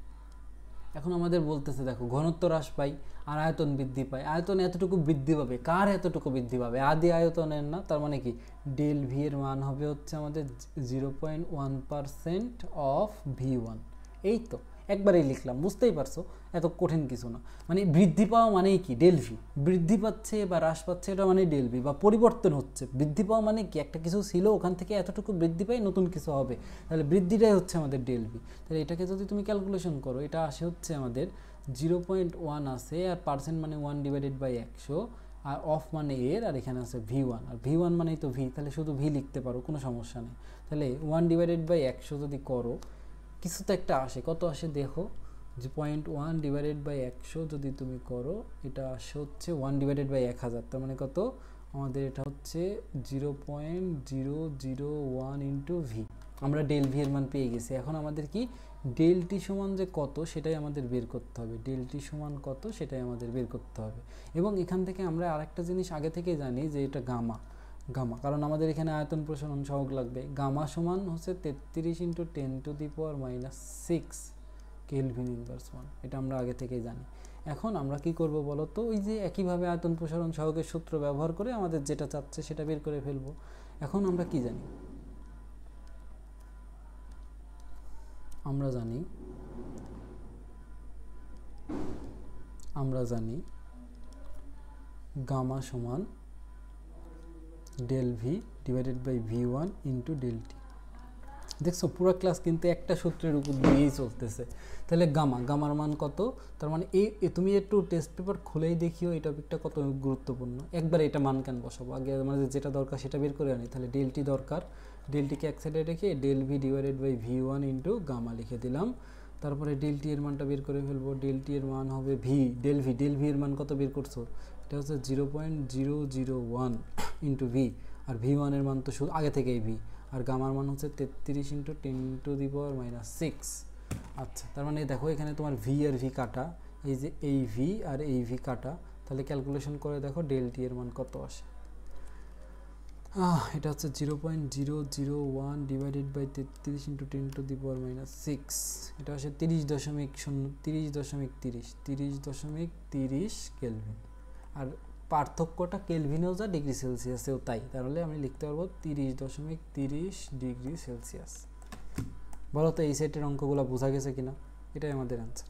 এখন আমাদের বলতেছে দেখো ঘনত্ব হ্রাস পাই আর আয়তন বৃদ্ধি পায়। আয়তন এতটুকু বৃদ্ধি পাবে, কার এতটুকু বৃদ্ধি পাবে? আদি আয়তনের না। তার মানে কি ডেল ভি এর মান হবে হচ্ছে আমাদের 0.1% অফ V1। এই তো একবারেই লিখলাম, বুঝতেই পারছো, এত কঠিন কিছু না। মানে বৃদ্ধি পাওয়া মানেই কি? ডেল ভি বৃদ্ধি পাচ্ছে বা হ্রাস পাচ্ছে, এটা মানে ডেল ভি বা পরিবর্তন হচ্ছে। বৃদ্ধি পাওয়া মানে কি? একটা কিছু ছিল ওখান থেকে এতটুকু বৃদ্ধি পাই, নতুন কিছু হবে, তাহলে বৃদ্ধিটাই হচ্ছে আমাদের ডেল ভি। তাহলে এটাকে যদি তুমি ক্যালকুলেশন করো, এটা আসে হচ্ছে আমাদের 0.1 আছে, আর পার্সেন্ট মানে 1/100, আর অফ মানে এর, আর এখানে আছে V1, আর V1 মানেই তো ভি, তাহলে শুধু ভি লিখতে পারো, কোনো সমস্যা নেই। তাহলে 1/100 যদি করো, কিছু তো একটা আসে। কত আসে দেখো, যে 0.1/100 যদি তুমি করো, এটা আসে হচ্ছে 1/1000। তার মানে কত আমাদের? এটা হচ্ছে 0.001 ইন্টু ভি। আমরা ডেল ভি এর মান পেয়ে গেছি। এখন আমাদের কি ডেল টি সমান যে কত সেটাই আমাদের বের করতে হবে। ডেল টি সমান কত সেটাই আমাদের বের করতে হবে। এবং এখান থেকে আমরা আরেকটা জিনিস আগে থেকে জানি যে এটা গামা, কারণ আমাদের এখানে আয়তন প্রসারণ সহগ লাগবে। গামা সমান হচ্ছে 33 × 10⁻⁶ কেলভিন ইনভার্স 1। এটা আমরা আগে থেকেই জানি। এখন আমরা কি করব বলো তো? ওই যে একইভাবে আয়তন প্রসারণ সহগের সূত্র ব্যবহার করে আমাদের যেটা চাচ্ছে সেটা বের করে ফেলবো। এখন আমরা কি জানি? আমরা জানি গামা সমান del V divided by V one into del t. দেখছো পুরো ক্লাস কিন্তু একটা সূত্রের উপর দিয়েই চলতেছে। তাহলে গামার মান কত, তার মানে তুমি একটু টেস্ট পেপার খুলেই দেখিও এই টপিকটা কত গুরুত্বপূর্ণ। একবার এটা মান কেন বসাবো, আগে আমাদের যেটা দরকার সেটা বের করে আনি। তাহলে ডেল টি দরকার, ডেল টিকে এক সাইডে রেখে del V divided by V one into gamma লিখে দিলাম। তারপরে ডেল টি এর মানটা বের করে ফেলবো। ডেল টি এর মান হবে ডেল ভি এর মান কত বের করছো, এটা হচ্ছে 0.001 ইন্টু ভি, আর ভি1 এর মান তো শুধু আগে থেকেই ভি, আর গামার মান হচ্ছে 33 ইন্টু 10⁻⁻6। আচ্ছা, তার মানে দেখো এখানে তোমার ভি আর ভি কাটা, এই যে এই ভি আর এই ভি কাটা, তাহলে ক্যালকুলেশন করে দেখো ডেল টি এর মান কত আসে। এটা হচ্ছে 0.001 ডিভাইডেড বাই 33 ইন্টু 10⁻⁻6, এটা হচ্ছে 30.30 কেলভিন। আর পার্থক্যটা কেলভিনেও যা ডিগ্রি সেলসিয়াসেও তাই, তাহলে আমি লিখতে পারবো 30.30 ডিগ্রি সেলসিয়াস। বলো তো এই সেটের অঙ্কগুলো বোঝা গেছে কিনা, এটাই আমাদের অ্যান্সার।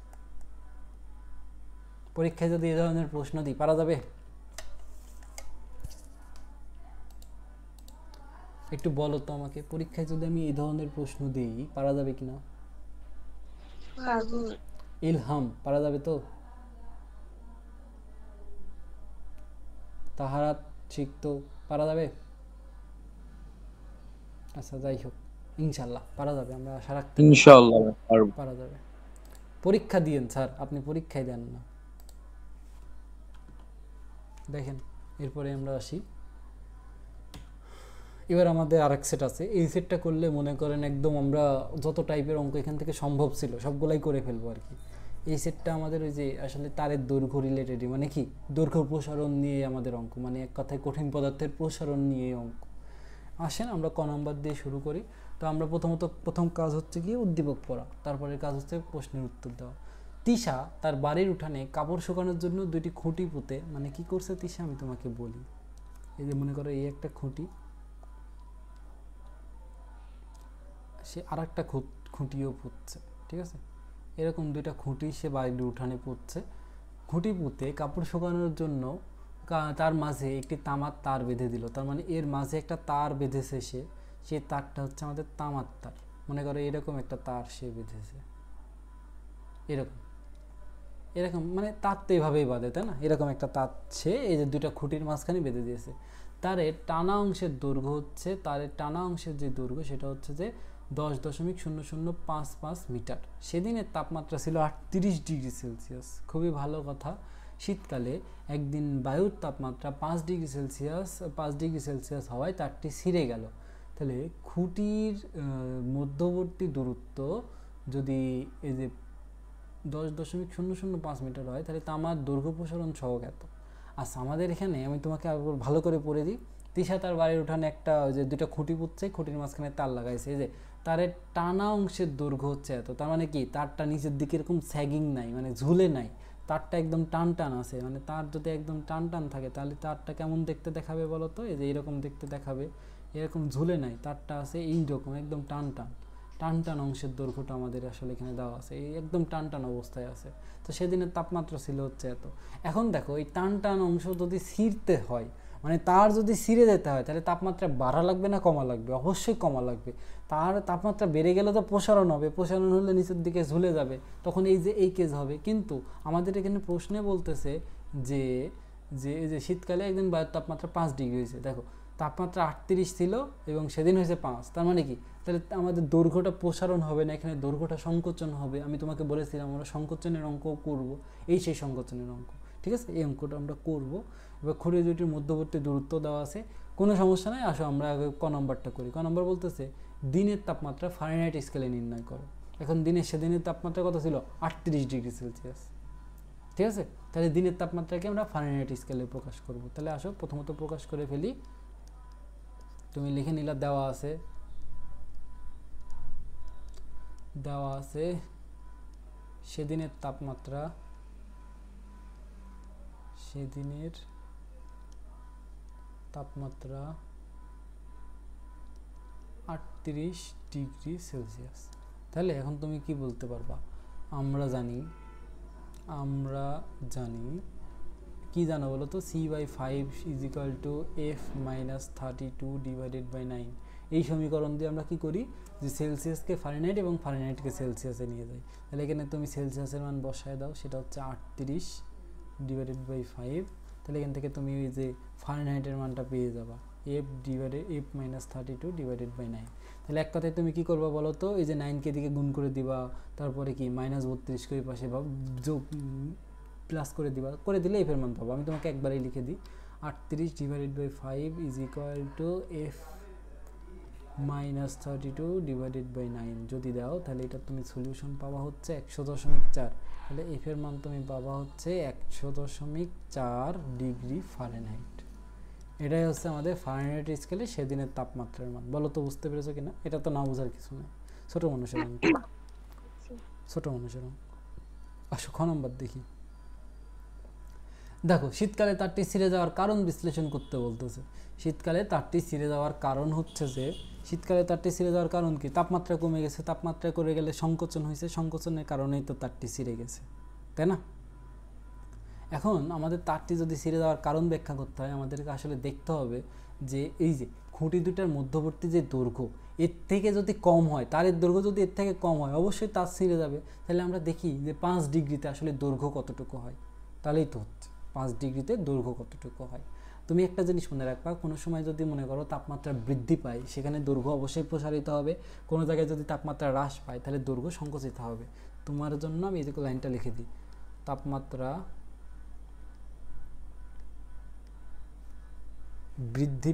পরীক্ষায় যদি এই ধরনের প্রশ্ন দিই পারা যাবে? একটু বলো তো আমাকে, পরীক্ষায় যদি আমি এই ধরনের প্রশ্ন দিই পারা যাবে কিনা? ইলহাম পারা যাবে তো? তাহারাত শিখতো পারা যাবে? আচ্ছা যাই হোক, ইনশাল্লাহ পারা যাবে, আমরা আশা রাখতে পারি ইনশাআল্লাহ পারবো। পারা যাবে। পরীক্ষা দিয়েন স্যার, আপনি পরীক্ষায় দেন না। দেখেন এরপরে আমরা আসি, এবার আমাদের আরেক সেট আছে। এই সেটটা করলে মনে করেন একদম আমরা যত টাইপের অঙ্ক এখান থেকে সম্ভব ছিল সবগুলাই করে ফেলবো আর কি। এই সেটটা আমাদের ওই যে আসলে তারের দৈর্ঘ্য রিলেটেডই, মানে কি দৈর্ঘ্য প্রসারণ নিয়ে আমাদের অঙ্ক, মানে এক কথায় কঠিন পদার্থের প্রসারণ নিয়ে অঙ্ক। আসেন আমরা ক নম্বর দিয়ে শুরু করি। তো আমরা প্রথম কাজ হচ্ছে কি উদ্দীপক পড়া, তারপরে কাজ হচ্ছে প্রশ্নের উত্তর দেওয়া। তিশা তার বাড়ির উঠানে কাপড় শুকানোর জন্য দুইটি খুঁটি পুঁতে, মানে কি করছে তিশা আমি তোমাকে বলি। এই যে মনে করো এই একটা খুঁটি, সে আর একটা খুঁটিও পুঁতছে, ঠিক আছে, এরকম দুইটা খুঁটি সে বাড়ির উঠানে পুঁতছে। খুঁটি পুঁতে কাপড় শুকানোর জন্য তার মাঝে একটি তামার তার বেঁধে দিল, তার মানে এর মাঝে একটা তার বেঁধেছে সে, সেই তারটা হচ্ছে আমাদের তামার তার। মনে করো এরকম একটা তার সে বেঁধেছে, এরকম এরকম মানে তার তো এইভাবেই বাঁধে তাই না, এরকম একটা তার সে এই যে দুইটা খুঁটির মাঝখানে বেঁধে দিয়েছে। তারের টানা অংশের দৈর্ঘ্য হচ্ছে, তারের টানা অংশের যে দৈর্ঘ্য সেটা হচ্ছে যে 10.0055 মিটার। সেদিনের তাপমাত্রা ছিল 38 ডিগ্রি সেলসিয়াস। খুবই ভালো কথা, শীতকালে একদিন বায়ুর তাপমাত্রা 5 ডিগ্রি সেলসিয়াস হওয়ায় তারটি ছিঁড়ে গেল। তাহলে খুঁটির মধ্যবর্তী দূরত্ব যদি এই যে 10.005 মিটার হয়, তাহলে তামার দৈর্ঘ্য প্রসারণ সহগ এত। আচ্ছা আমাদের এখানে আমি তোমাকে আবার ভালো করে পড়ে দিই। তিশা তার বাড়ির উঠানে একটা যে দুইটা খুঁটি পুঁতছে, খুঁটির মাঝখানে তার লাগাইছে, এই যে তারের টানা অংশের দৈর্ঘ্য হচ্ছে এত। তার মানে কি তারটা নিচের দিকে এরকম স্যাগিং নাই, মানে ঝুলে নাই, তারটা একদম টান টান আছে। মানে তার যদি একদম টান টান থাকে তাহলে তারটা কেমন দেখতে দেখাবে বলো তো, এই যে এরকম দেখতে দেখাবে, এরকম ঝুলে নাই, তারটা আছে এইরকম একদম টান টান। টান টান অংশের দৈর্ঘ্যটা আমাদের আসলে এখানে দেওয়া আছে, এই একদম টান টান অবস্থায় আছে। তো সেদিনের তাপমাত্রা ছিল হচ্ছে এত। এখন দেখো এই টান টান অংশ যদি ছিঁড়তে হয়, মানে তার যদি ছিঁড়ে যেতে হয়, তাহলে তাপমাত্রা বাড়া লাগবে না কমা লাগবে? অবশ্যই কমা লাগবে। তার তাপমাত্রা বেড়ে গেলে তো প্রসারণ হবে, প্রসারণ হলে নিচের দিকে ঝুলে যাবে, তখন এই যে এই কেস হবে। কিন্তু আমাদের এখানে প্রশ্নে বলতেছে যে যে এই যে শীতকালে একদিন বায়ুর তাপমাত্রা 5 ডিগ্রি হয়েছে। দেখো তাপমাত্রা 38 ছিল এবং সেদিন হয়েছে 5, তার মানে কি তাহলে আমাদের দৈর্ঘ্যটা প্রসারণ হবে না, এখানে দৈর্ঘ্যটা সংকোচন হবে। আমি তোমাকে বলেছিলাম আমরা সংকোচনের অঙ্ক করব, এই সেই সংকোচনের অঙ্ক, ঠিক আছে, এই অঙ্কটা আমরা করব। এবার খুঁড়ি দুটির মধ্যবর্তী দূরত্ব দেওয়া আছে, কোনো সমস্যা নাই। আসো আমরা আগে ক নম্বরটা করি। ক নম্বর বলতেছে দিনের তাপমাত্রা ফারেনহাইট স্কেলে নির্ণয় করো। এখন সেদিনের তাপমাত্রা কত ছিল? 38 ডিগ্রি সেলসিয়াস, ঠিক আছে। তাহলে দিনের তাপমাত্রাকে আমরা ফারেনহাইট স্কেলে প্রকাশ করব। তাহলে আসো প্রথমত প্রকাশ করে ফেলি। তুমি লিখে নিলা, দেওয়া আছে সেদিনের তাপমাত্রা 38 ডিগ্রি সেলসিয়াস। তাহলে এখন তুমি কি বলতে পারবা? আমরা জানি কি জানো বলো তো, c/5 is equal to f minus 32 divided by 9। এই সমীকরণ দিয়ে আমরা কি করি, যে সেলসিয়াসকে ফারেনহাইট এবং ফারেনহাইটকে সেলসিয়াসে নিয়ে যাই। তাহলে এখানে তুমি সেলসিয়াসের মান বসায় দাও, সেটা হচ্ছে 38 ডিভাইডেড বাই 5। তাহলে এখান থেকে তুমি ওই যে ফারেনহাইটের মানটা পেয়ে যাবা, f মাইনাস 32 ডিভাইডেড বাই 9। তাহলে এক কথায় তুমি কি করবা বলো তো, এই যে 9কে দিকে গুণ করে দিবা, তারপরে কি মাইনাস 32 করে পাশে বা যোগ প্লাস করে দিবা, করে দিলে এফের মান পাবো। আমি তোমাকে একবারেই লিখে দিই, 38 divided by 5 is equal to f minus 32 divided by 9 যদি দাও, তাহলে এটা তুমি সলিউশন পাবা হচ্ছে 100.4। তাহলে এফের মান তুমি পাবা হচ্ছে 100.4 ডিগ্রি ফারেনহাইট। এটাই হচ্ছে আমাদের ফারেনহাইট স্কেলে সেদিনের তাপমাত্রার মান। বলো তো বুঝতে পেরেছো কিনা? এটা তো না বোঝার কিছু নেই, ছোট মানুষের অঙ্ক, ছোট মানুষের অঙ্ক। আসো খ নম্বর দেখি। দেখো, শীতকালে তারটি ছিঁড়ে যাওয়ার কারণ বিশ্লেষণ করতে বলতেছে। শীতকালে তারটি ছিঁড়ে যাওয়ার কারণ হচ্ছে যে, শীতকালে তারটি ছিঁড়ে যাওয়ার কারণ কি, তাপমাত্রা কমে গেছে, তাপমাত্রা করে গেলে সংকোচন হয়েছে, সংকোচনের কারণেই তো তারটি ছিঁড়ে গেছে, তাই না? এখন আমাদের তারটি যদি ছিঁড়ে যাওয়ার কারণ ব্যাখ্যা করতে হয়, আমাদেরকে আসলে দেখতে হবে যে এই যে খুঁটি দুটার মধ্যবর্তী যে দৈর্ঘ্য, এর থেকে যদি কম হয়, তারের দৈর্ঘ্য যদি এর থেকে কম হয়, অবশ্যই তার ছিঁড়ে যাবে। তাহলে আমরা দেখি যে 5 ডিগ্রিতে আসলে দৈর্ঘ্য কতটুকু হয়, তাহলেই তো হচ্ছে 5 ডিগ্রিতে দৈর্ঘ্য কতটুকু হয়। তুমি একটা জিনিস মনে রাখবা, কোনো সময় যদি মনে করো তাপমাত্রা বৃদ্ধি পায়, সেখানে দৈর্ঘ্য অবশ্যই প্রসারিত হবে। কোনো জায়গায় যদি তাপমাত্রা হ্রাস পায়, তাহলে দৈর্ঘ্য সংকুচিত হবে। তোমার জন্য আমি এই লাইনটা লিখে দিই, তাপমাত্রা বৃদ্ধি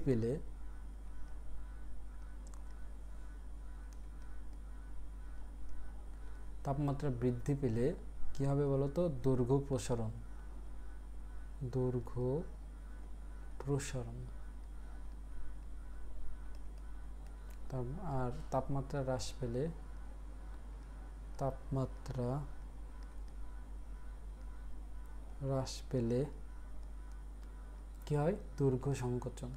পেলে কি হবে বলো তো, দৈর্ঘ্য প্রসারণ। আর তাপমাত্রা হ্রাস পেলে কি হয়, দৈর্ঘ্য সংকোচন।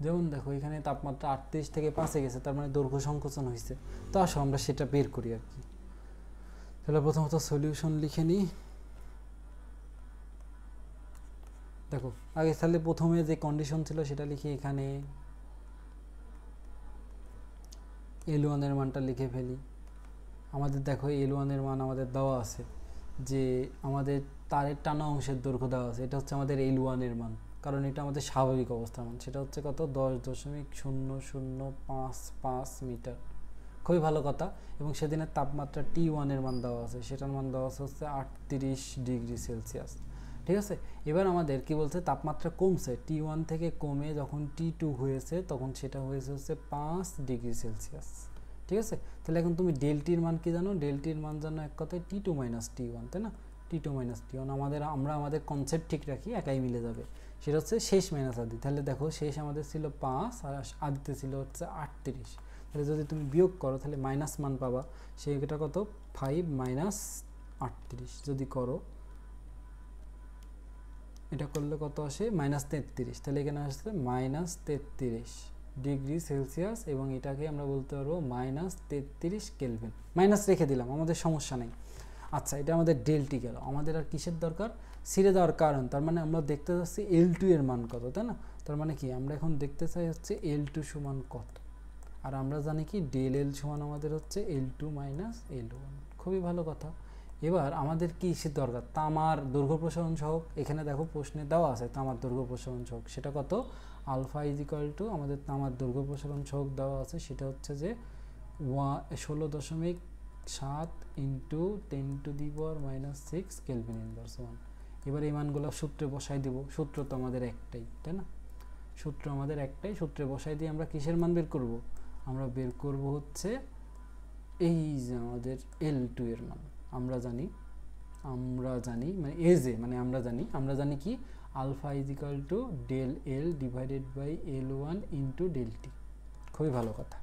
যেমন দেখো, এখানে তাপমাত্রা 38 থেকে 5-এ গেছে, তার মানে দৈর্ঘ্য সংকোচন হয়েছে। তো আসো আমরা সেটা বের করি আর কি। তাহলে প্রথমত সলিউশন লিখে নিই। দেখো আগে তাহলে প্রথমে যে কন্ডিশন ছিল সেটা লিখি, এখানে L1 এর মানটা লিখে ফেলি। আমাদের দেখো L1 এর মান আমাদের দেওয়া আছে, যে আমাদের তারের টানা অংশের দৈর্ঘ্য দেওয়া আছে, এটা হচ্ছে আমাদের L1 এর মান, কারণ এটা আমাদের স্বাভাবিক অবস্থার মান। সেটা হচ্ছে কত, 10.0055 মিটার। খুবই ভালো কথা। এবং সেদিনের তাপমাত্রা T1 এর মান দেওয়া আছে, সেটার মান দেওয়া আছে হচ্ছে 38 ডিগ্রি সেলসিয়াস। ঠিক আছে, এবার আমাদের কি বলছে, তাপমাত্রা কমছে, T1 থেকে কমে যখন T2 হয়েছে, তখন সেটা হয়েছে হচ্ছে 5 ডিগ্রি সেলসিয়াস। ঠিক আছে, তাহলে এখন তুমি ডেলটির মান কি জানো, ডেলটির মান জানো এক কথায় T2 মাইনাস T1, তাই না? T2 মাইনাস T1 আমরা আমাদের কনসেপ্ট ঠিক রাখি, একাই মিলে যাবে। সেটা হচ্ছে শেষ মাইনাস আদি। তাহলে দেখো, শেষ আমাদের ছিল 5 আর আদিতে ছিল হচ্ছে 38। তাহলে যদি তুমি বিয়োগ করো, তাহলে মাইনাস মান পাবা, সেটা কত, 5 মাইনাস 38 যদি করো, এটা করলে কত আসে, -33। তাহলে এখানে আসছে -33 ডিগ্রি সেলসিয়াস, এবং এটাকে আমরা বলতে পারবো -33 কেলভিন। মাইনাস রেখে দিলাম, আমাদের সমস্যা নেই। আচ্ছা, এটা আমাদের ডেলটি গেল। আমাদের আর কিসের দরকার, ছিঁড়ে দেওয়ার কারণ। তার মানে আমরা দেখতে চাচ্ছি L2 এর মান কত, তাই না? তার মানে কি, আমরা এখন দেখতে চাই হচ্ছে L2 সমান কত। আর আমরা জানি কি, ডেল L সমান আমাদের হচ্ছে L2 মাইনাস L1। খুবই ভালো কথা। এবার আমাদের কি দরকার, তামার দৈর্ঘ্য প্রসারণ সহগ। এখানে দেখো প্রশ্নে দেওয়া আছে তামার দৈর্ঘ্য প্রসারণ সহগ, সেটা কত, আলফা ইজ ইকুয়াল টু, আমাদের তামার দৈর্ঘ্য প্রসারণ সহগ দেওয়া আছে, সেটা হচ্ছে যে 16.7 ইন্টু 10⁻⁻6 কেলভিন ইনভার্স 1। এবার এই মানগুলো সূত্রে বসাই দিব। সূত্র তো আমাদের একটাই, তাই না? সূত্রে বসাই দিয়ে আমরা কিসের মান বের করব, আমরা বের করব হচ্ছে এই যে আমাদের L2 এর মান। আমরা জানি মানে আমরা জানি কি, alpha is equal to del L divided by L1 into del t. খুবই ভালো কথা।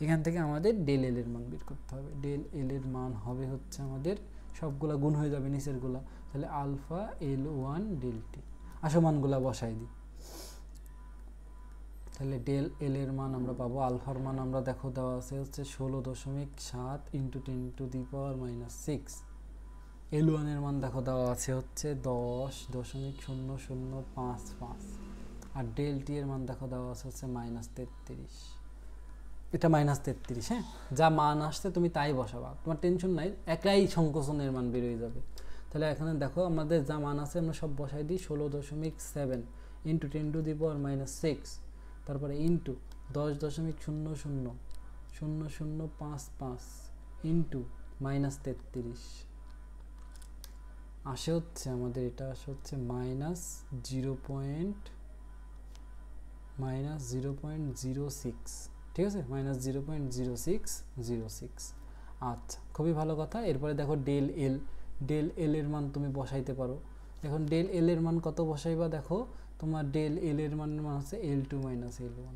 এখান থেকে আমাদের ডেল L এর মান বের করতে হবে। ডেল L এর মান হবে হচ্ছে আমাদের, সবগুলা গুণ হয়ে যাবে নিচেরগুলা, তাহলে আলফা L1 ডেল টি। আসো মানগুলা বসাই দিই। তাহলে ডেল এল এর মান আমরা পাবো, আলফার মান আমরা দেখো দেওয়া আছে হচ্ছে 16.7 ইন্টু 10⁻⁶। এল ওয়ানের মান দেখো দেওয়া আছে হচ্ছে 10.0055, আর ডেল টি এর মান দেখো দেওয়া আছে হচ্ছে -33। এটা -33, হ্যাঁ, যা মান আসছে তুমি তাই বসাবা, তোমার টেনশন নাই, একলাই সংকোচনের মান বেরোয় যাবে। তাহলে এখানে দেখো আমাদের যা মান আছে আমরা সব বসাই দিই, 16.7 ইন্টু 10⁻⁶, তারপরে ইন্টু 10.000055 ইন্টু -33 আসে হচ্ছে আমাদের, এটা আসে হচ্ছে -0.06, ঠিক আছে, -0.0606। আচ্ছা, খুবই ভালো কথা। এরপরে দেখো ডেল এল এর মান তুমি বসাইতে পারো। এখন ডেল এল এর মান কত বসাইবা, দেখো তোমার ডেল এল এর মান হচ্ছে L2 - L1,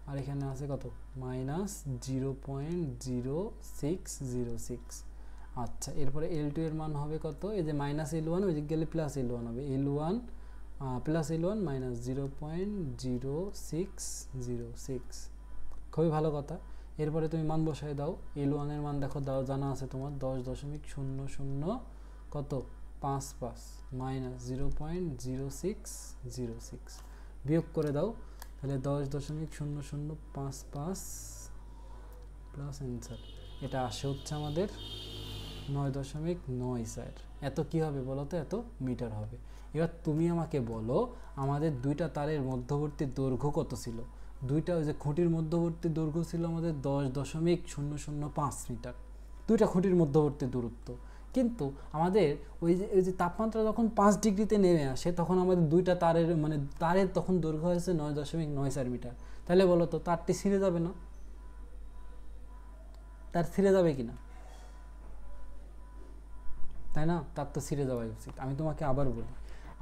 আর এখানে আছে কত -0.0606। আচ্ছা, এরপরে L2 এর মান হবে কত, এই যে -L1 ওই যে গেলে +L1 হবে, L1 +L1 -0.0606। খুবই ভালো কথা। এরপরে তুমি মান বসায় দাও, L1 এর মান দেখো দাও জানা আছে তোমার 10.00 কত 55 -0.0606 বিয়োগ করে দাও, তাহলে 10.0055 প্লাস অ্যান্সার, এটা আসে হচ্ছে আমাদের 9.94। এত কি হবে বলো তো, এত মিটার হবে। এবার তুমি আমাকে বলো আমাদের দুইটা তারের মধ্যবর্তী দৈর্ঘ্য কত ছিল, দুইটা ওই যে খুঁটির মধ্যবর্তী দৈর্ঘ্য ছিল আমাদের 10.005 মিটার, দুইটা খুঁটির মধ্যবর্তী দূরত্ব। কিন্তু আমাদের ওই যে তাপমাত্রা যখন 5 ডিগ্রিতে নেমে আসে তখন আমাদের দুইটা তারের তখন দৈর্ঘ্য হয়েছে 9.94 মিটার। তাহলে বলো তো তারটি ছিঁড়ে যাবে না, তার ছিঁড়ে যাবে কিনা, তাই না? তার তো ছিঁড়ে যাওয়াই উচিত। আমি তোমাকে আবার বলি,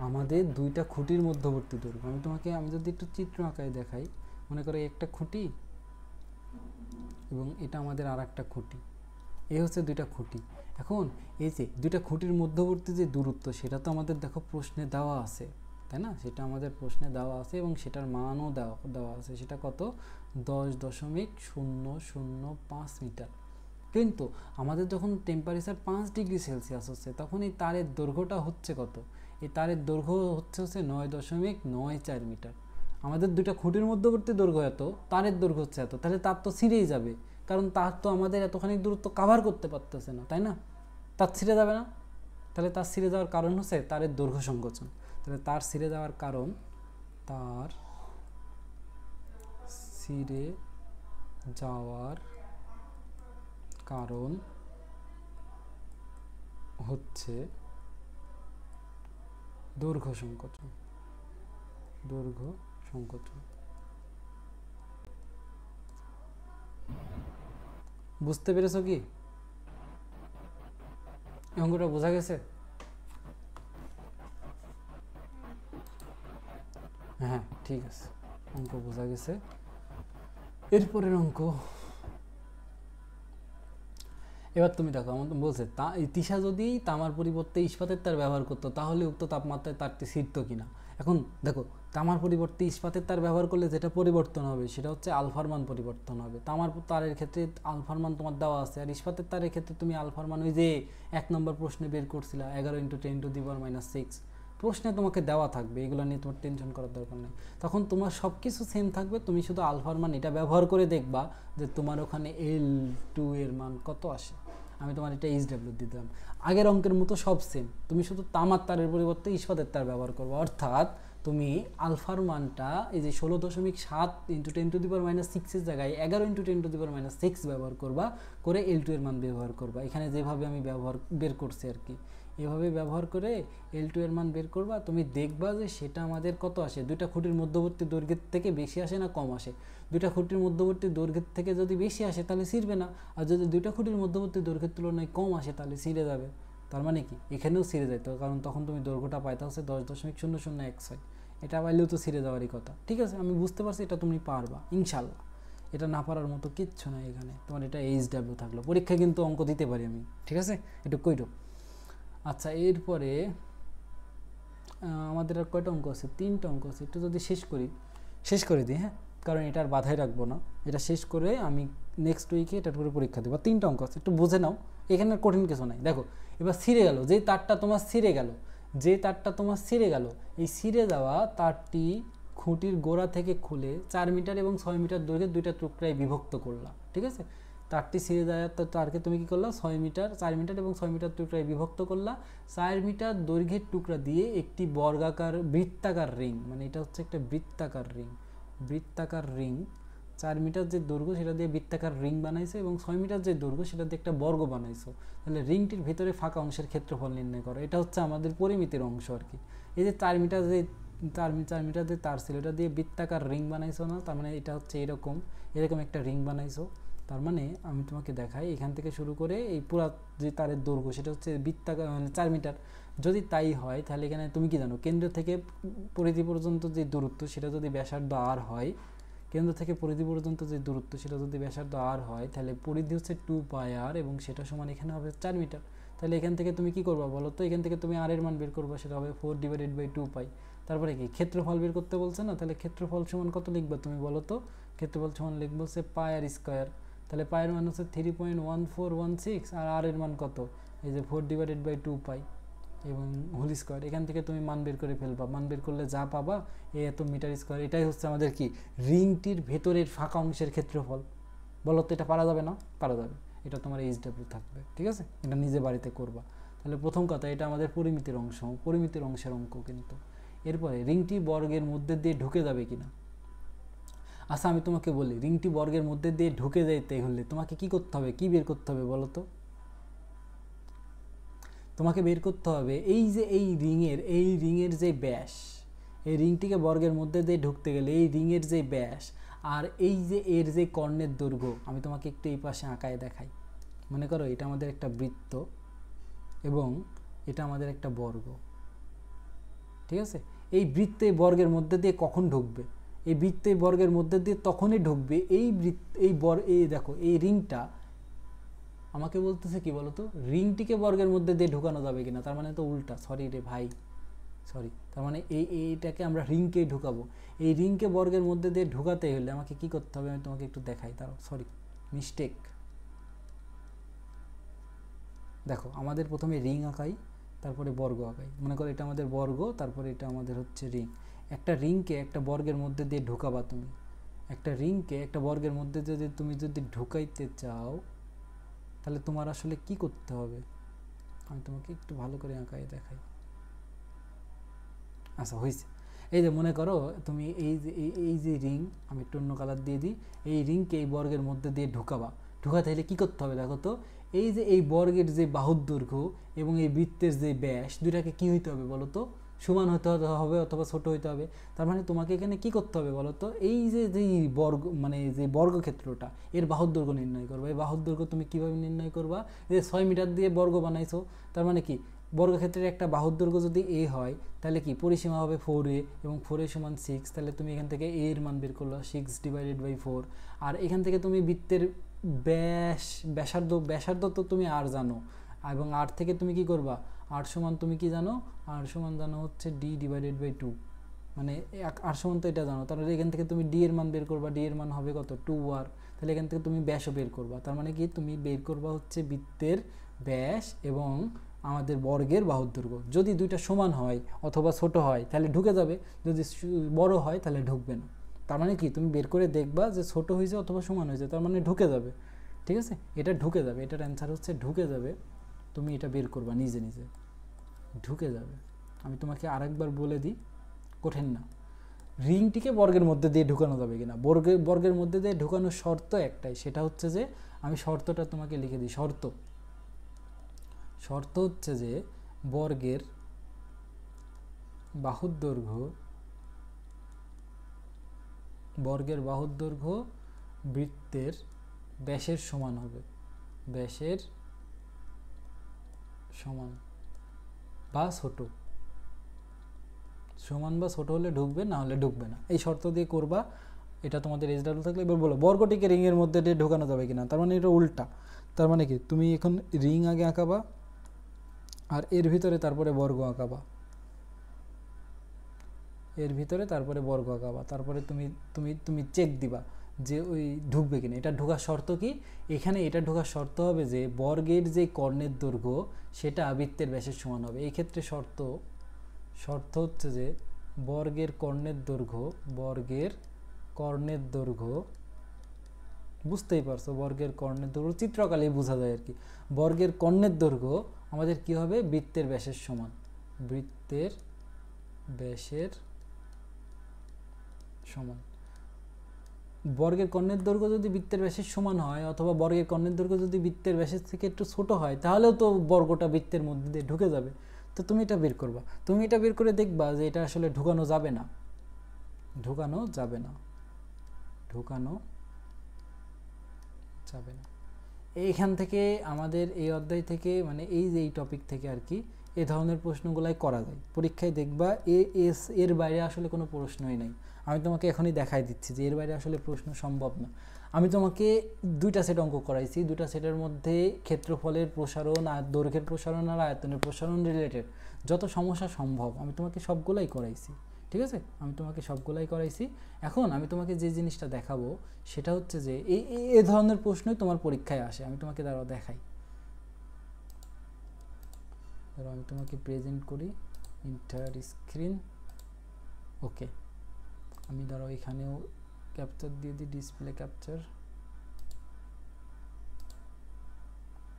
আমাদের দুইটা খুঁটির মধ্যবর্তী দৈর্ঘ্য, আমি যদি একটু চিত্র আঁকায় দেখাই, মনে করো একটা খুঁটি এবং এটা আমাদের আর একটা খুঁটি, এই হচ্ছে দুইটা খুঁটি। এখন এই যে দুইটা খুঁটির মধ্যবর্তী যে দূরত্ব সেটা তো আমাদের দেখো প্রশ্নে দেওয়া আছে, তাই না? সেটা আমাদের প্রশ্নে দেওয়া আছে এবং সেটার মানও দেওয়া আছে, সেটা কত 10.005 মিটার। কিন্তু আমাদের যখন টেম্পারেচার 5 ডিগ্রি সেলসিয়াস হচ্ছে তখন এই তারের দৈর্ঘ্যটা হচ্ছে কত, এই তারের দৈর্ঘ্য হচ্ছে 9.94 মিটার। আমাদের দুইটা খুঁটির মধ্যবর্তী দৈর্ঘ্য এত, তারের দৈর্ঘ্য হচ্ছে এত, তাহলে তার তো ছিঁড়েই যাবে, কারণ তার তো আমাদের এতখানি দূরত্ব কাভার করতে পারতেছে না, তাই না? তার ছিঁড়ে যাবে না, তাহলে তার ছিঁড়ে যাওয়ার কারণ হচ্ছে তারের দৈর্ঘ্য সংকোচন। তাহলে তার ছিঁড়ে যাওয়ার কারণ, তার ছিঁড়ে যাওয়ার কারণ হচ্ছে দৈর্ঘ্য সংকোচন। বুঝতে পেরেছো কি? অঙ্কটা বোঝা গেছে? হ্যাঁ, ঠিক আছে, অঙ্ক বোঝা গেছে। এরপরের অঙ্ক, এবার তুমি দেখো, আমার বলছে তিশা যদি তামার পরিবর্তে ইস্পাতের তার ব্যবহার করতো তাহলে উক্ত তাপমাত্রায় তারটি ছিঁড়ত কিনা। এখন দেখো, তামার পরিবর্তে ইস্পাতের তার ব্যবহার করলে যেটা পরিবর্তন হবে সেটা হচ্ছে আলফার মান পরিবর্তন হবে। তামার তারের ক্ষেত্রে আলফার মান তোমার দেওয়া আছে, আর ইস্পাতের তারের ক্ষেত্রে তুমি আলফার মান ওই যে 1 নম্বর প্রশ্নে বের করছিলা 11 × 10⁻⁶, প্রশ্নে তোমাকে দেওয়া থাকবে, এগুলো নিয়ে তোমার টেনশন করার দরকার নেই। তখন তোমার সব কিছু সেম থাকবে, তুমি শুধু আলফার মান এটা ব্যবহার করে দেখবা যে তোমার ওখানে L2 এর মান কত আসে। আমি তোমার এটা HW দিতাম, আগের অঙ্কের মতো সব সেম, তুমি শুধু তামার তারের পরিবর্তে ইস্পাতের তার ব্যবহার করবো। অর্থাৎ তুমি আলফার মানটা এই যে 16.7 × 10⁻⁶ এর জায়গায় 11 × 10⁻⁶ ব্যবহার করবা, করে L2 এর মান ব্যবহার করবা। এখানে যেভাবে আমি বের করছি আর কি, এভাবে ব্যবহার করে L2 এর মান বের করবা। তুমি দেখবা যে সেটা আমাদের কত আসে, দুইটা খুঁটির মধ্যবর্তী দৈর্ঘ্যের থেকে বেশি আসে না কম আসে। দুইটা খুঁটির মধ্যবর্তী দৈর্ঘ্যের থেকে যদি বেশি আসে তাহলে ছিঁড়বে না, আর যদি দুইটা খুঁটির মধ্যবর্তী দৈর্ঘ্যের তুলনায় কম আসে তাহলে ছিঁড়ে যাবে। তার মানে কি, এখানেও ছিঁড়ে যেত, কারণ তখন তুমি দৈর্ঘ্যটা পাইতে হচ্ছে 10.0016, এটা পাইলেও তো ছিঁড়ে যাওয়ারই কথা। ঠিক আছে, আমি বুঝতে পারছি, এটা তুমি পারবা ইনশাল্লাহ, এটা না পারার মতো কিচ্ছু নাই এখানে। তোমার এটা HW থাকলো, পরীক্ষায় কিন্তু অঙ্ক দিতে পারি আমি, ঠিক আছে, একটু কইরো। আচ্ছা, এরপরে আমাদের আর কয়টা অঙ্ক আছে, 3টা অঙ্ক আছে, একটু যদি শেষ করে দিই, হ্যাঁ, কারণ এটা আর বাধাই রাখবো না, এটা শেষ করে আমি নেক্সট উইকে এটার উপরে পরীক্ষা দেবো। 3টা অঙ্ক আছে, একটু বুঝে নাও, এখানে আর কঠিন কিছু নাই। দেখো এবার ছিঁড়ে গেল, যে তারটা তোমার ছিঁড়ে গেল, এই ছিঁড়ে যাওয়া তারটি খুঁটির গোড়া থেকে খুলে 4 মিটার এবং 6 মিটার দৈর্ঘ্যের দুইটা টুকরায় বিভক্ত করলা। ঠিক আছে, তারটি ছিঁড়ে যায়, তো তারকে তুমি কি করলা, 6 মিটার 4 মিটার এবং 6 মিটার টুকরায় বিভক্ত করলা। 4 মিটার দৈর্ঘ্যের টুকরা দিয়ে একটি বর্গাকার বৃত্তাকার রিং, মানে এটা হচ্ছে একটা বৃত্তাকার রিং 4 মিটার যে দৈর্ঘ্য সেটা দিয়ে বৃত্তাকার রিং বানাইছো এবং 6 মিটার যে দৈর্ঘ্য সেটা দিয়ে একটা বর্গ বানাইছো। তাহলে রিংটির ভিতরে ফাঁকা অংশের ক্ষেত্রফল নির্ণয় করো। এটা হচ্ছে আমাদের পরিমিতির অংশ আর কি। এই যে 4 মিটার যে 4 মিটার যে তার ছিল, এটা দিয়ে বৃত্তাকার রিং বানাইছো না, তার মানে এটা হচ্ছে এরকম একটা রিং বানাইছো। তার মানে আমি তোমাকে দেখাই, এখান থেকে শুরু করে এই পুরা যে তারের দৈর্ঘ্য সেটা হচ্ছে বৃত্তাকার, মানে 4 মিটার। যদি তাই হয় তাহলে এখানে তুমি কি জানো, কেন্দ্র থেকে পরিধি পর্যন্ত যে দূরত্ব সেটা যদি ব্যাসার্ধ আর হয়, কেন্দ্র থেকে পরিধি পর্যন্ত যে দূরত্ব সেটা যদি ব্যাসার্ধ আর হয়, তাহলে পরিধি হচ্ছে 2πr এবং সেটা সমান এখানে হবে 4 মিটার। তাহলে এখান থেকে তুমি কি করবা বলো তো, এখান থেকে তুমি আর এর মান বের করবা, সেটা হবে 4/2π। তারপরে কি ক্ষেত্রফল বের করতে বলছে না, তাহলে ক্ষেত্রফল সমান কত লিখবা তুমি বলো তো, ক্ষেত্রফল সমান লিখবো হচ্ছে πr স্কয়ার। তাহলে পায়ের মান হচ্ছে 3.1416 আর এর মান কত, এই যে 4/2π এবং হোল স্কয়ার। এখান থেকে তুমি মান বের করে ফেলবা, মান বের করলে যা পাবা এই এত মিটার স্কয়ার। এটাই হচ্ছে আমাদের কি, রিংটির ভেতরের ফাঁকা অংশের ক্ষেত্রফল। বলো তো এটা পারা যাবে না? পারা যাবে, এটা তোমার HW থাকবে। ঠিক আছে, এটা নিজে বাড়িতে করবা। তাহলে প্রথম কথা, এটা আমাদের পরিমিতির অংশের অঙ্ক কিন্তু। এরপরে রিংটি বর্গের মধ্যে দিয়ে ঢুকে যাবে কিনা। আচ্ছা আমি তোমাকে বলি, রিংটি বর্গের মধ্যে দিয়ে ঢুকে যাইতে হলে তোমাকে কি করতে হবে, কি বের করতে হবে বলো তো? তোমাকে বের করতে হবে এই যে এই রিংয়ের যে ব্যাস, এই রিংটিকে বর্গের মধ্যে দিয়ে ঢুকতে গেলে এই রিংয়ের যে ব্যাস আর এই যে এর যে কর্ণের দৈর্ঘ্য, আমি তোমাকে একটু এই পাশে আঁকায় দেখাই। মনে করো এটা আমাদের একটা বৃত্ত এবং এটা আমাদের একটা বর্গ। ঠিক আছে, এই বৃত্তে বর্গের মধ্যে দিয়ে কখন ঢুকবে, এই বৃত্তে বর্গের মধ্যে দিয়ে তখনই ঢুকবে এই দেখো এই রিংটা আমাকে বলতেছে কি বলতো, রিংটিকে বর্গের মধ্যে দিয়ে ঢুকানো যাবে কিনা। তার মানে তো উল্টা, সরি রে ভাই, সরি। তার মানে এইটাকে আমরা রিংকেই ঢুকাবো। এই রিংকে বর্গের মধ্যে দিয়ে ঢুকাতে হলে আমাকে কি করতে হবে, আমি তোমাকে একটু দেখাই। তার সরি, মিস্টেক। দেখো আমাদের প্রথমে রিং আঁকাই, তারপরে বর্গ আঁকাই। মনে করো এটা আমাদের বর্গ, তারপরে এটা আমাদের হচ্ছে রিং। একটা রিংকে একটা বর্গের মধ্যে দিয়ে ঢুকাবা তুমি, একটা রিংকে একটা বর্গের মধ্যে তুমি যদি ঢুকাইতে চাও তাহলে তোমার আসলে কি করতে হবে, আমি তোমাকে একটু ভালো করে আঁকাই দেখাই। আচ্ছা হয়েছে, এই যে মনে করো তুমি এই যে রিং, আমি একটু অন্য কালার দিয়ে দিই, এই রিংকে এই বর্গের মধ্যে দিয়ে ঢুকাতে হলে কী করতে হবে দেখো তো, এই যে এই বর্গের যে বাহুর দৈর্ঘ্য এবং এই বৃত্তের যে ব্যাস, দুইটাকে কী হইতে হবে বলো তো, সমান হতে হবে অথবা ছোট হইতে হবে। তার মানে তোমাকে এখানে কি করতে হবে বলো তো, এই যে বর্গ মানে যে বর্গক্ষেত্রটা এর বাহুর দৈর্ঘ্য নির্ণয় করবা। এই বাহুর দৈর্ঘ্য তুমি কীভাবে নির্ণয় করবা, যে 6 মিটার দিয়ে বর্গ বানাইছো, তার মানে কি বর্গক্ষেত্রের একটা বাহুর দৈর্ঘ্য যদি a হয় তাহলে কি পরিসীমা হবে 4a এবং 4a সমান 6। তাহলে তুমি এখান থেকে a এর মান বের করলো 6/4। আর এখান থেকে তুমি বৃত্তের ব্যাসার্ধ তো তুমি আর জানো, এবং আর থেকে তুমি কি করবা, আর সমান তুমি কি জানো, আর সমান জানো হচ্ছে d/2, মানে আর সমান তো এটা জানো। তাহলে এখান থেকে তুমি d এর মান বের করবা, d এর মান হবে কত 2r। তাহলে এখান থেকে তুমি ব্যাসও বের করবা। তার মানে কি তুমি বের করবা হচ্ছে বৃত্তের ব্যাস এবং আমাদের বর্গের বাহুর দৈর্ঘ্য। যদি দুইটা সমান হয় অথবা ছোট হয় তাহলে ঢুকে যাবে, যদি বড় হয় তাহলে ঢুকবে না। তার মানে কি তুমি বের করে দেখবা যে ছোট হয়েছে অথবা সমান হয়েছে, তার মানে ঢুকে যাবে। ঠিক আছে, এটা ঢুকে যাবে, এটার অ্যান্সার হচ্ছে ঢুকে যাবে। তুমি এটা বের করবা নিজে নিজে, ঢুকে যাবে। আমি তোমাকে আরেকবার বলে দিই, কঠিন না। রিংটিকে বর্গের মধ্যে দিয়ে ঢুকানো যাবে কিনা, বর্গের মধ্যে দিয়ে ঢুকানোর শর্ত একটাই, সেটা হচ্ছে যে আমি শর্তটা তোমাকে লিখে দিই। শর্ত হচ্ছে যে বর্গের বাহুর দৈর্ঘ্য বৃত্তের ব্যাসের সমান হবে, ব্যাসের সমান বা ছোট, সমান বা ছোট হলে ঢুকবে, না হলে ঢুকবে না। এই শর্ত দিয়ে করবা, এটা তোমাদের HW থাকলে। এবার বলো বর্গটিকে রিংয়ের মধ্যে দিয়ে ঢোকানো যাবে কিনা। তার মানে এটা উল্টা। তার মানে কি তুমি এখন রিং আগে আঁকাবা আর এর ভিতরে তারপরে বর্গ আঁকাবা, এর ভিতরে তারপরে বর্গ আঁকাবা, তারপরে তুমি তুমি তুমি চেক দিবা যে ওই ঢুকবে কিনা। এটা ঢোকার শর্ত কি, এখানে এটা ঢোকার শর্ত হবে যে বর্গের যে কর্ণের দৈর্ঘ্য সেটা বৃত্তের ব্যাসের সমান হবে। এই ক্ষেত্রে শর্ত হচ্ছে যে বর্গের কর্ণের দৈর্ঘ্য বুঝতেই পারছো, বর্গের কর্ণের দৈর্ঘ্য চিত্রকালেই বোঝা যায় আর কি। বর্গের কর্ণের দৈর্ঘ্য আমাদের কি হবে, বৃত্তের ব্যাসের সমান, বৃত্তের ব্যাসের সমান। বর্গের কর্ণের দৈর্ঘ্য যদি বৃত্তের ব্যাসের সমান হয়, অথবা বর্গের কর্ণের দৈর্ঘ্য যদি বৃত্তের ব্যাসের থেকে একটু ছোট হয়, তাহলেও তো বর্গটা বৃত্তের মধ্যে দিয়ে ঢুকে যাবে। তো তুমি এটা বের করবা, তুমি এটা বের করে দেখবা যে এটা আসলে ঢুকানো যাবে না। এইখান থেকে আমাদের এই অধ্যায় থেকে মানে এই টপিক থেকে আর কি এই ধরনের প্রশ্নগুলাই করা যায়। পরীক্ষায় দেখবা এর বাইরে আসলে কোনো প্রশ্নই নাই। আমি তোমাকে এখনই দেখাই দিচ্ছি যে এর বাইরে আসলে প্রশ্ন সম্ভব না। আমি তোমাকে 2টা সেট অঙ্ক করাইছি, 2টা সেটের মধ্যে ক্ষেত্রফলের প্রসারণ আর দৈর্ঘ্যের প্রসারণ আর আয়তনের প্রসারণ রিলেটেড যত সমস্যা সম্ভব আমি তোমাকে সবগুলাই করাইছি, ঠিক আছে? আমি তোমাকে সবগুলাই করাইছি। এখন আমি তোমাকে যে জিনিসটা দেখাবো সেটা হচ্ছে যে এই ধরনের প্রশ্নই তোমার পরীক্ষায় আসে। আমি তোমাকে দেখাই, আমি তোমাকে প্রেজেন্ট করি ইন্টার স্ক্রিন। ওকে, আমি এখানেও ক্যাপচার দিয়ে দিই, ডিসপ্লে ক্যাপচার।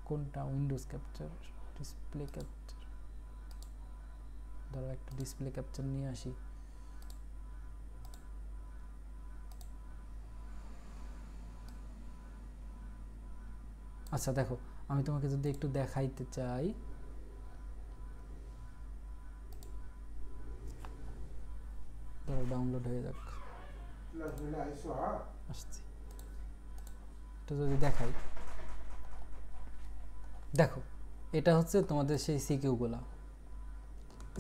কোনটা, উইন্ডোজ ক্যাপচার, ডিসপ্লে ক্যাপচার। একটা ডিসপ্লে ক্যাপচার নিয়ে আসি। আচ্ছা দেখো, আমি তোমাকে যদি একটু দেখাইতে চাই, ডাউনলোড হয়ে যাক, আসছি। একটু যদি দেখাই, দেখো এটা হচ্ছে তোমাদের সেই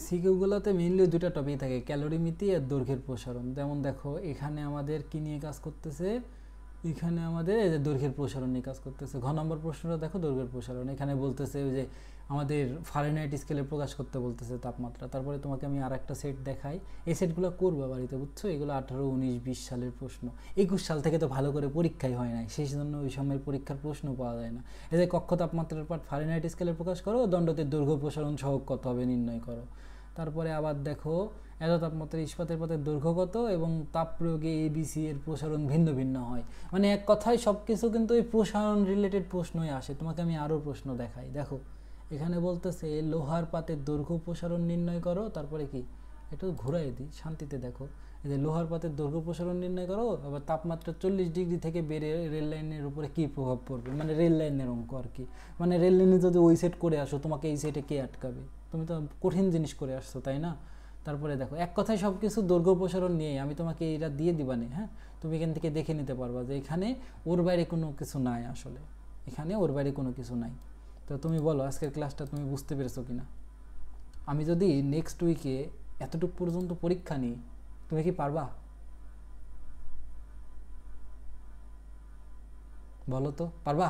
সিকিউগুলোতে মেইনলি 2টা টপিক থাকে, ক্যালোরিমিতি আর দৈর্ঘ্যের প্রসারণ। যেমন দেখো এখানে আমাদের কি নিয়ে কাজ করতেছে, এখানে আমাদের এই যে দৈর্ঘ্যের প্রসারণ নিয়ে কাজ করতেছে। ঘ নম্বর প্রশ্নটা দেখো, দৈর্ঘ্যের প্রসারণ। এখানে বলতেছে যে আমাদের ফারেনহাইট স্কেলে প্রকাশ করতে বলতেছে তাপমাত্রা। তারপরে তোমাকে আমি আরেকটা সেট দেখাই, এই সেটগুলো করবা বাড়িতে, বুঝছো? এগুলো 18, 19, 20 সালের প্রশ্ন। 21 সাল থেকে তো ভালো করে পরীক্ষাই হয় নাই, সেই জন্য ওই সময়ের পরীক্ষার প্রশ্ন পাওয়া যায় না। এই যে কক্ষ তাপমাত্রার পাঠ ফারেনহাইট স্কেলে প্রকাশ করো, দণ্ডতের দৈর্ঘ্য প্রসারণ সহগ কত হবে নির্ণয় করো। তারপরে আবার দেখো এত তাপমাত্রায় ইস্পাতের পথের দৈর্ঘ্য কত এবং তাপ প্রয়োগে ABC এর প্রসারণ ভিন্ন ভিন্ন হয়। মানে এক কথায় সব কিছু কিন্তু এই প্রসারণ রিলেটেড প্রশ্নই আসে। তোমাকে আমি আরও প্রশ্ন দেখাই, দেখো এখানে বলতেছে লোহার পাতের দৈর্ঘ্য প্রসারণ নির্ণয় করো। তারপরে কি, একটু ঘুরাই দিই শান্তিতে, দেখো এই যে লোহার পাতের দৈর্ঘ্য প্রসারণ নির্ণয় করো, আবার তাপমাত্রা 40 ডিগ্রি থেকে বেড়ে রেল লাইনের উপরে কী প্রভাব পড়বে, মানে রেল লাইনের অঙ্ক আর কি। মানে রেল লাইনে যদি ওই সেট করে আসো, তোমাকে এই সেটে কে আটকাবে? তুমি তো কঠিন জিনিস করে আসছো, তাই না? তারপরে দেখো এক কথায় সব কিছু দৈর্ঘ্য প্রসারণ নিয়েই আমি তোমাকে এটা দিয়ে দিবানে, হ্যাঁ? তুমি এখান থেকে দেখে নিতে পারবা যে এখানে ওর বাইরে কোনো কিছু নাই, আসলে এখানে ওর বাইরে কোনো কিছু নাই। তো তুমি বলো আজকের ক্লাসটা তুমি বুঝতে পেরেছো কিনা? আমি যদি নেক্সট উইকে এতটুকু পর্যন্ত পরীক্ষা নিই, তুমি কি পারবা? বলো তো, পারবা?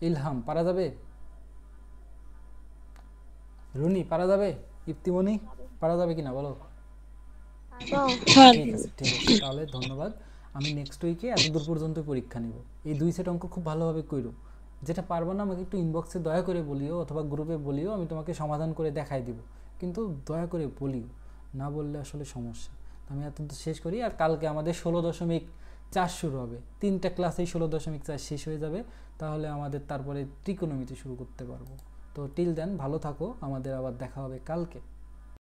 ইলহাম পারা যাবে? রুনি পারা যাবে? ইপ্তিমণি পারা যাবে কিনা বলো? ঠিক আছে, ঠিক আছে, তাহলে ধন্যবাদ। আমি নেক্সট উইকে এতদূর পর্যন্ত পরীক্ষা নিব। এই 2 সেট অঙ্ক খুব ভালোভাবে কইরো। যেটা পারবো না আমাকে একটু ইনবক্সে দয়া করে বলিও, অথবা গ্রুপে বলিও, আমি তোমাকে সমাধান করে দেখাই দিব। কিন্তু দয়া করে বলিও, না বললে আসলে সমস্যা। আমি এতদূর শেষ করি। আর কালকে আমাদের 16.4 শুরু হবে। 3টা ক্লাসেই 16.4 শেষ হয়ে যাবে। তাহলে আমাদের তারপরে ত্রিকোণমিতি শুরু করতে পারবো। তো টিল দেন ভালো থাকো, আমাদের আবার দেখা হবে কালকে।